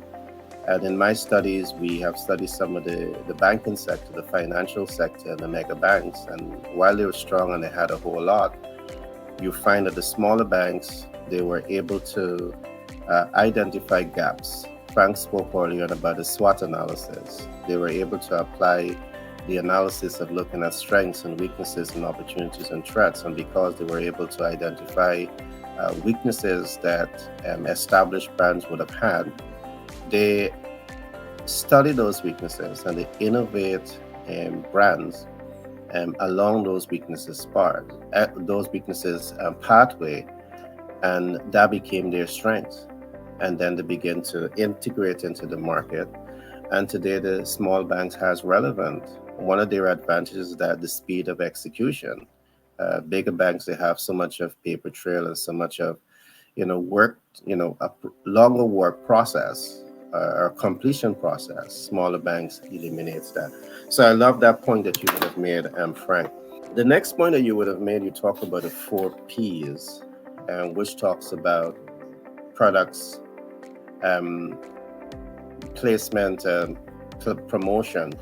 And in my studies, we have studied some of the banking sector, the financial sector, and the mega banks. And while they were strong and they had a whole lot, you find that the smaller banks, they were able to identify gaps. Frank spoke earlier about the SWOT analysis. They were able to apply the analysis of looking at strengths and weaknesses and opportunities and threats. And because they were able to identify weaknesses that established brands would have had, they study those weaknesses and they innovate brands along those weaknesses pathway, and that became their strength. And then they begin to integrate into the market. And today the small banks has relevant. One of their advantages is that the speed of execution. Bigger banks, they have so much of paper trail and so much of work, a longer work process or completion process. Smaller banks eliminates that. So I love that point that you would have made, Frank. The next point that you would have made, you talk about the four P's, which talks about products, placement, promotion.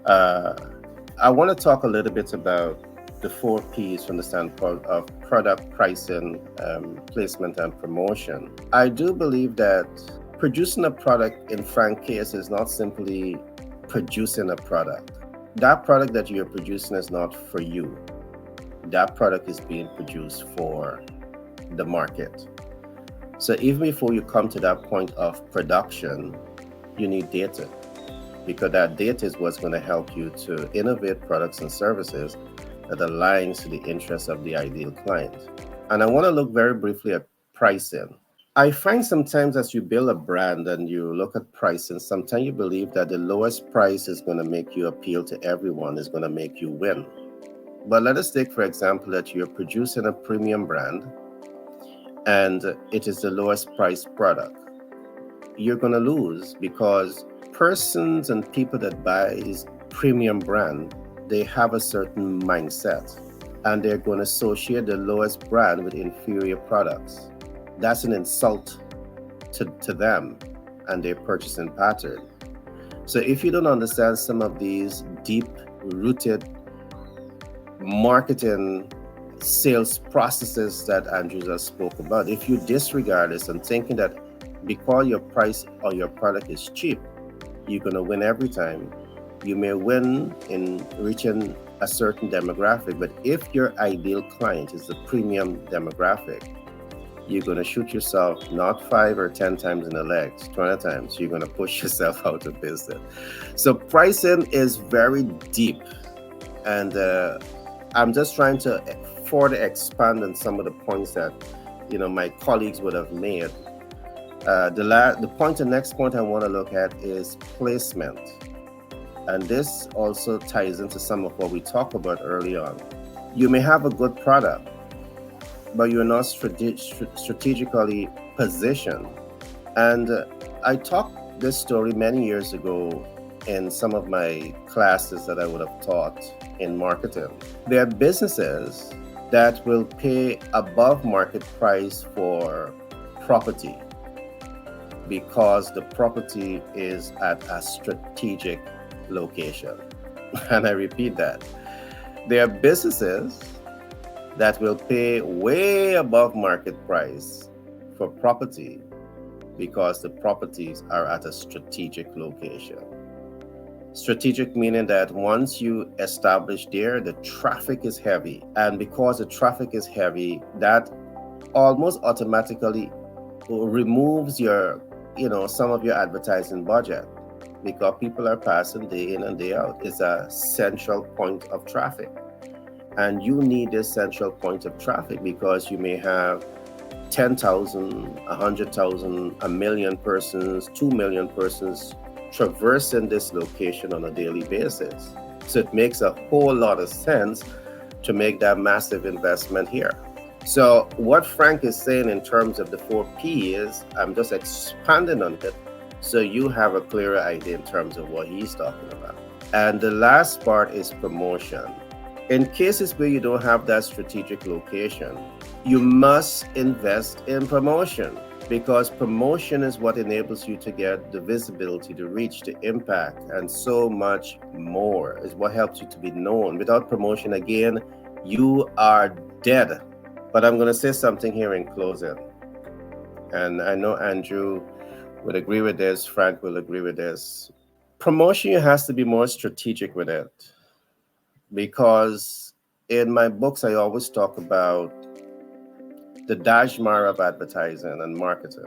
I want to talk a little bit about the four P's from the standpoint of product, pricing, placement, and promotion. I do believe that producing a product in Frank's case is not simply producing a product. That product that you're producing is not for you. That product is being produced for the market. So even before you come to that point of production, you need data, because that data is what's going to help you to innovate products and services that aligns to the interests of the ideal client. And I want to look very briefly at pricing. I find sometimes as you build a brand and you look at pricing, sometimes you believe that the lowest price is going to make you appeal to everyone, is going to make you win. But let us take, for example, that you're producing a premium brand and it is the lowest priced product. You're going to lose, because persons and people that buys premium brand, they have a certain mindset and they're going to associate the lowest brand with inferior products. That's an insult to them and their purchasing pattern. So if you don't understand some of these deep-rooted marketing sales processes that Andrew just spoke about, if you disregard this and thinking that because your price or your product is cheap, you're going to win every time, you may win in reaching a certain demographic, but if your ideal client is the premium demographic, you're going to shoot yourself not 5 or 10 times in the legs, 20 times. You're going to push yourself out of business. So pricing is very deep. And I'm just trying to further expand on some of the points that my colleagues would have made. The next point I want to look at is placement. And this also ties into some of what we talked about early on. You may have a good product, but you're not strategically positioned. And I talked this story many years ago in some of my classes that I would have taught in marketing. There are businesses that will pay above market price for property because the property is at a strategic location. And I repeat that. There are businesses that will pay way above market price for property because the properties are at a strategic location. Strategic meaning that once you establish there, the traffic is heavy. And because the traffic is heavy, that almost automatically removes your, some of your advertising budget because people are passing day in and day out. It's a central point of traffic. And you need this central point of traffic because you may have 10,000, 100,000, a million persons, 2 million persons traversing this location on a daily basis. So it makes a whole lot of sense to make that massive investment here. So what Frank is saying in terms of the 4P is, I'm just expanding on it so you have a clearer idea in terms of what he's talking about. And the last part is promotion. In cases where you don't have that strategic location, you must invest in promotion because promotion is what enables you to get the visibility, the reach, the impact, and so much more. Is what helps you to be known. Without promotion, again, you are dead. But I'm going to say something here in closing. And I know Andrew would agree with this, Frank will agree with this. Promotion has to be more strategic with it. Because in my books, I always talk about the dashmar of advertising and marketing.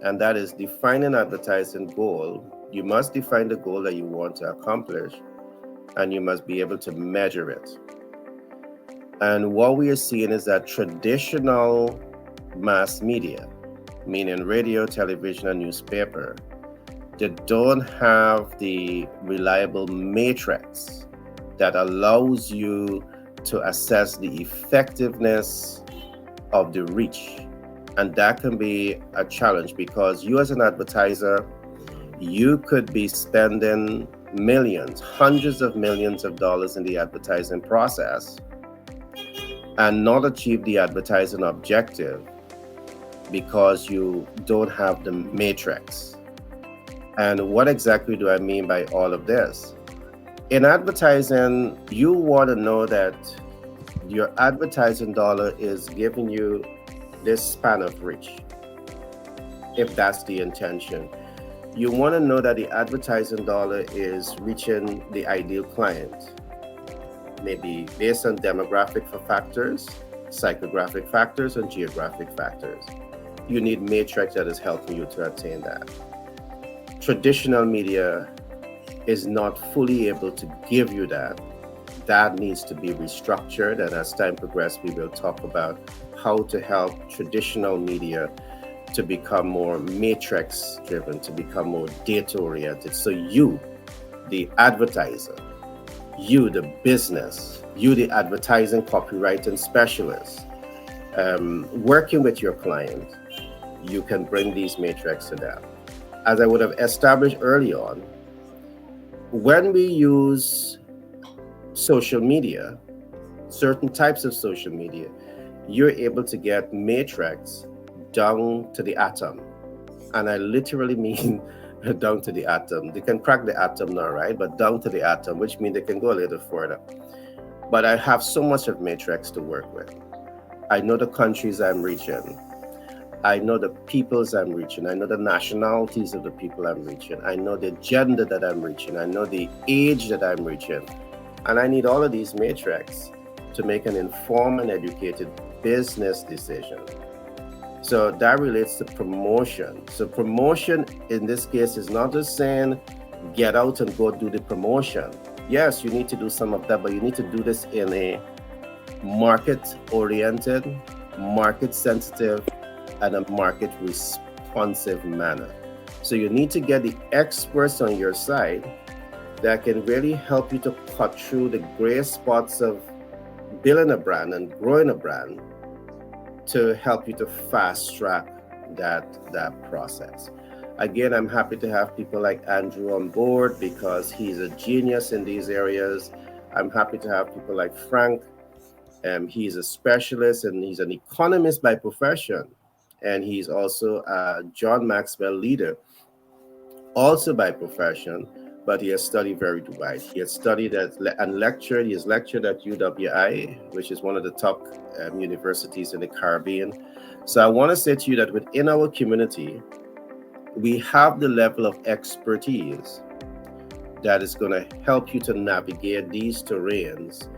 And that is defining advertising goal. You must define the goal that you want to accomplish, and you must be able to measure it. And what we are seeing is that traditional mass media, meaning radio, television, and newspaper, they don't have the reliable matrix that allows you to assess the effectiveness of the reach. And that can be a challenge because you as an advertiser, you could be spending millions, hundreds of millions of dollars in the advertising process and not achieve the advertising objective because you don't have the matrix. And what exactly do I mean by all of this? In advertising, you want to know that your advertising dollar is giving you this span of reach, if that's the intention. You want to know that the advertising dollar is reaching the ideal client, maybe based on demographic factors, psychographic factors, and geographic factors. You need matrix that is helping you to attain that. Traditional media is not fully able to give you that. That needs to be restructured, and as time progresses, we will talk about how to help traditional media to become more matrix driven, to become more data oriented. So you, the advertiser, you, the business, you, the advertising copywriting specialist, working with your client, you can bring these matrix to them. As I would have established early on, when we use social media, certain types of social media, you're able to get matrix down to the atom. And I literally mean down to the atom. They can crack the atom now, right? But down to the atom, which means they can go a little further. But I have so much of matrix to work with. I know the countries I'm reaching. I know the peoples I'm reaching. I know the nationalities of the people I'm reaching. I know the gender that I'm reaching. I know the age that I'm reaching. And I need all of these matrix to make an informed and educated business decision. So that relates to promotion. So promotion in this case is not just saying get out and go do the promotion. Yes, you need to do some of that, but you need to do this in a market-oriented, market-sensitive, and a market-responsive manner. So you need to get the experts on your side that can really help you to cut through the gray spots of building a brand and growing a brand to help you to fast track that process. Again, I'm happy to have people like Andrew on board because he's a genius in these areas. I'm happy to have people like Frank. He's a specialist and he's an economist by profession. And he's also a John Maxwell leader, also by profession, but he has studied very wide. He has studied and lectured. He has lectured at UWI, which is one of the top universities in the Caribbean. So I want to say to you that within our community, we have the level of expertise that is going to help you to navigate these terrains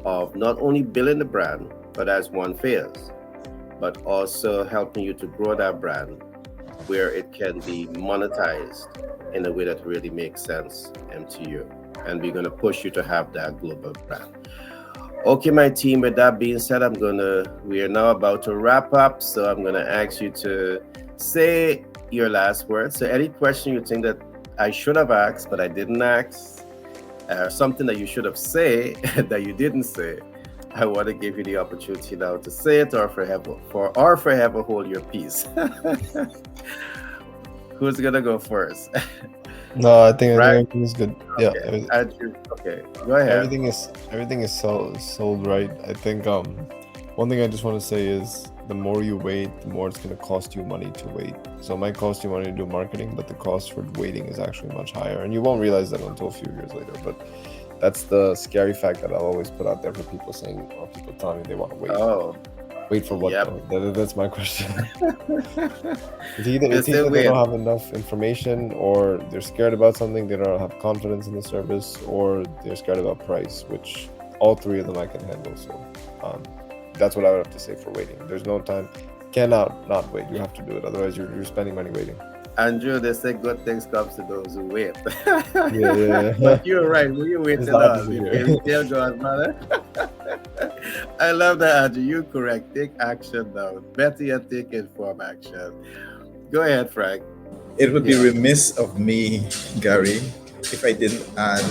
of not only building the brand, but as one fails, but also helping you to grow that brand where it can be monetized in a way that really makes sense to you. And we're going to push you to have that global brand. Okay, my team, with that being said, we are now about to wrap up. So I'm going to ask you to say your last words. So any question you think that I should have asked, but I didn't ask, something that you should have said that you didn't say, I want to give you the opportunity now to say it or forever hold your peace. Who's gonna go first? No, I think Right? everything is good. Yeah, Okay. Andrew, okay, go ahead. everything is sold right. I think one thing I just want to say is the more you wait, the more it's going to cost you money to wait. So it might cost you money to do marketing, but the cost for waiting is actually much higher, and you won't realize that until a few years later. But that's the scary fact that I'll always put out there for people saying, or people telling me they want to wait. Oh, Wait for what? yep. That's my question. It's either Just they wait. don't have enough information, or they're scared about something, they don't have confidence in the service, or they're scared about price, which all three of them I can handle. So that's what I would have to say for waiting. There's no time. Cannot not wait. You have to do it. Otherwise, you're spending money waiting. Andrew, they say good things comes to those who wait. Yeah. But you're right. Who you waiting It's on? opposite The here. fairy tale godmother. I love that, Andrew. You correct. Take action now. Better yet, take informed action. Go ahead, Frank. It would be Yeah. remiss of me, Gary, if I didn't add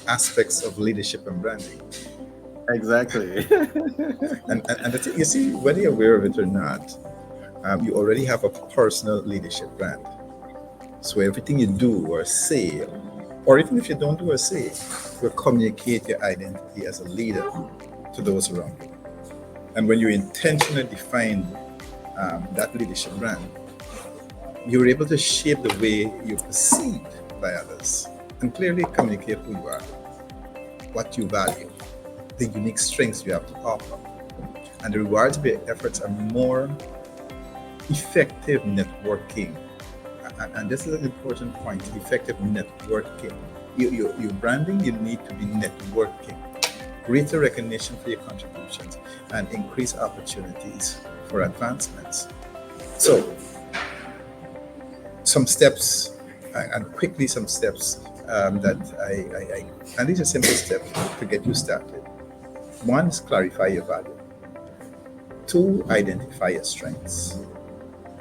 aspects of leadership and branding. Exactly. And the thing, you see, whether you're aware of it or not, you already have a personal leadership brand. So everything you do or say, or even if you don't do or say, you communicate your identity as a leader to those around you. And when you intentionally define that leadership brand, you're able to shape the way you're perceived by others and clearly communicate who you are, what you value, the unique strengths you have to offer. And the rewards of your efforts are more effective networking. And this is an important point, effective networking. Your branding, you need to be networking. Greater recognition for your contributions and increased opportunities for advancements. So, some steps, and quickly some steps that and these are simple steps to get you started. One is clarify your value. 2, identify your strengths.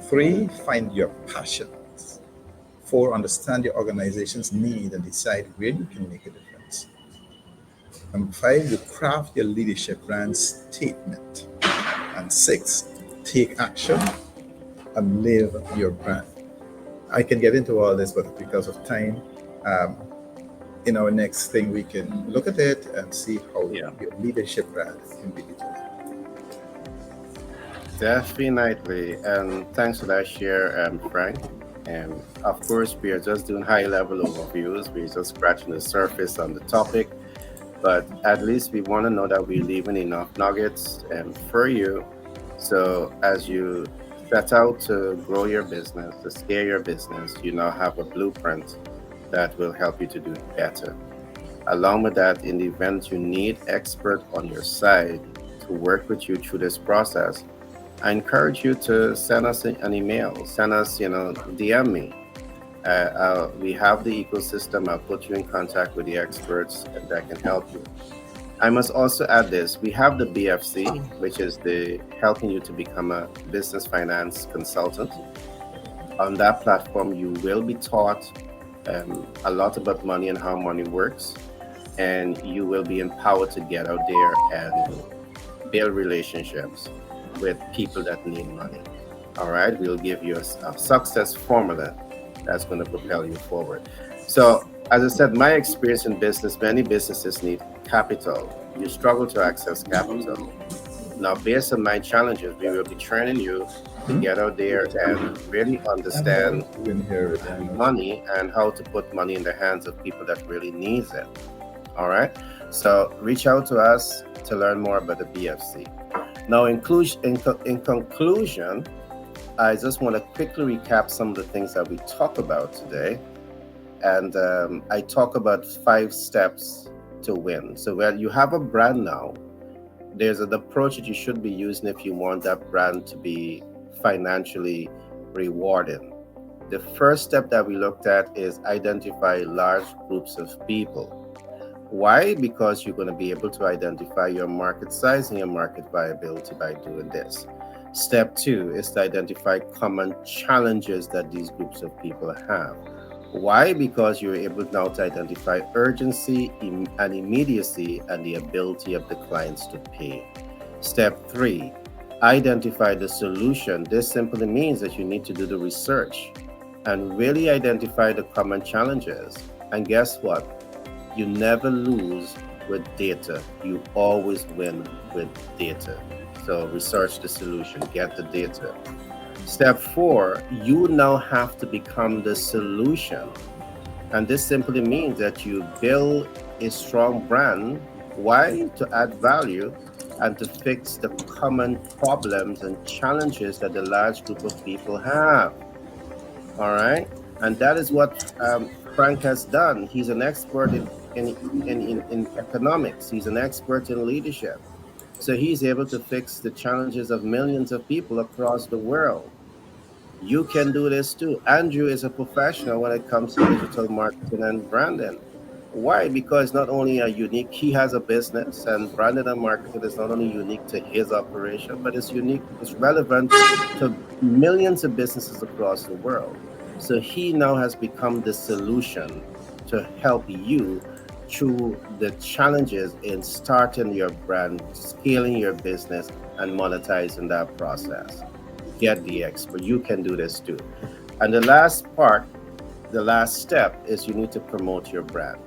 3, find your passions. 4, understand your organization's need and decide where you can make a difference. Number 5, you craft your leadership brand statement. And 6, take action and live your brand. I can get into all this, but because of time, in our next thing, we can look at it and see how your leadership brand can be determined. Definitely. And thanks for that share, Frank. And of course, we are just doing high level overviews. We're just scratching the surface on the topic. But at least we want to know that we're leaving enough nuggets for you. So as you set out to grow your business, to scale your business, you now have a blueprint that will help you to do it better. Along with that, in the event you need expert on your side to work with you through this process, I encourage you to send us an email, send us, DM me. We have the ecosystem. I'll put you in contact with the experts that can help you. I must also add this. We have the BFC, which is the helping you to become a business finance consultant. On that platform, you will be taught a lot about money and how money works, and you will be empowered to get out there and build relationships with people that need money. All right, we'll give you a success formula that's going to propel you forward. So, as I said, my experience in business, many businesses need capital. You struggle to access capital. Now, based on my challenges, we will be training you to get out there and really understand money and how to put money in the hands of people that really needs it. All right. So reach out to us to learn more about the BFC. Now, in conclusion, I just want to quickly recap some of the things that we talked about today. and I talk about 5 steps to win. So when you have a brand now, there's an approach that you should be using if you want that brand to be financially rewarding. The first step that we looked at is identify large groups of people. Why? Because you're going to be able to identify your market size and your market viability by doing this. Step two is to identify common challenges that these groups of people have. Why? Because you're able now to identify urgency and immediacy and the ability of the clients to pay. Step three, identify the solution. This simply means that you need to do the research and really identify the common challenges. And guess what? You never lose with data. You always win with data. So research the solution, get the data. Step four, you now have to become the solution. And this simply means that you build a strong brand. Why? To add value and to fix the common problems and challenges that the large group of people have. All right. And that is what Frank has done. He's an expert in economics, he's an expert in leadership. So he's able to fix the challenges of millions of people across the world. You can do this too. Andrew is a professional when it comes to digital marketing and branding. Why? Because not only are unique, he has a business, and branding and marketing is not only unique to his operation, but it's unique, it's relevant to millions of businesses across the world. So he now has become the solution to help you through the challenges in starting your brand, scaling your business, and monetizing that process. Get the expert. You can do this too. And the last part, the last step is you need to promote your brand.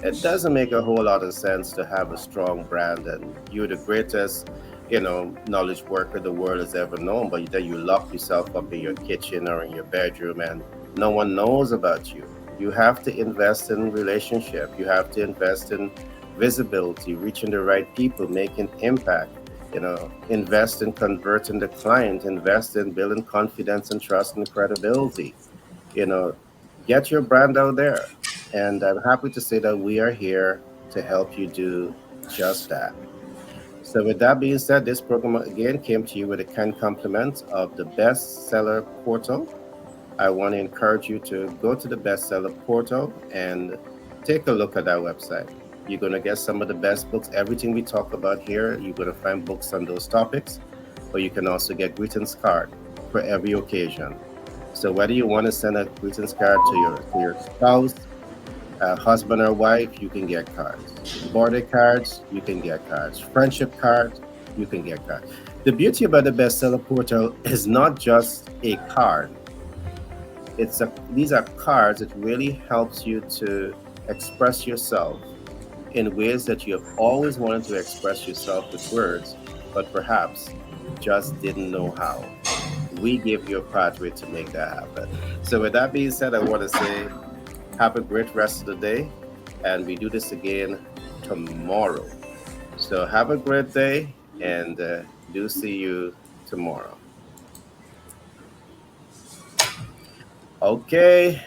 It doesn't make a whole lot of sense to have a strong brand and you're the greatest, knowledge worker the world has ever known, but then you lock yourself up in your kitchen or in your bedroom and no one knows about you. You have to invest in relationship. You have to invest in visibility, reaching the right people, making impact. Invest in converting the client, invest in building confidence and trust and credibility. You know, get your brand out there. And I'm happy to say that we are here to help you do just that. So, with that being said, this program again came to you with a kind compliment of the bestseller portal. I want to encourage you to go to the bestseller portal and take a look at that website. You're going to get some of the best books. Everything we talk about here, you're going to find books on those topics, but you can also get greetings card for every occasion. So whether you want to send a greetings card to your spouse, husband or wife, you can get cards. Birthday cards, you can get cards. Friendship cards, you can get cards. The beauty about the bestseller portal is not just a card. These are cards that really helps you to express yourself in ways that you have always wanted to express yourself with words, but perhaps just didn't know how. We give you a pathway to make that happen. So with that being said, I want to say have a great rest of the day, and we do this again tomorrow. So have a great day, and do see you tomorrow. Okay.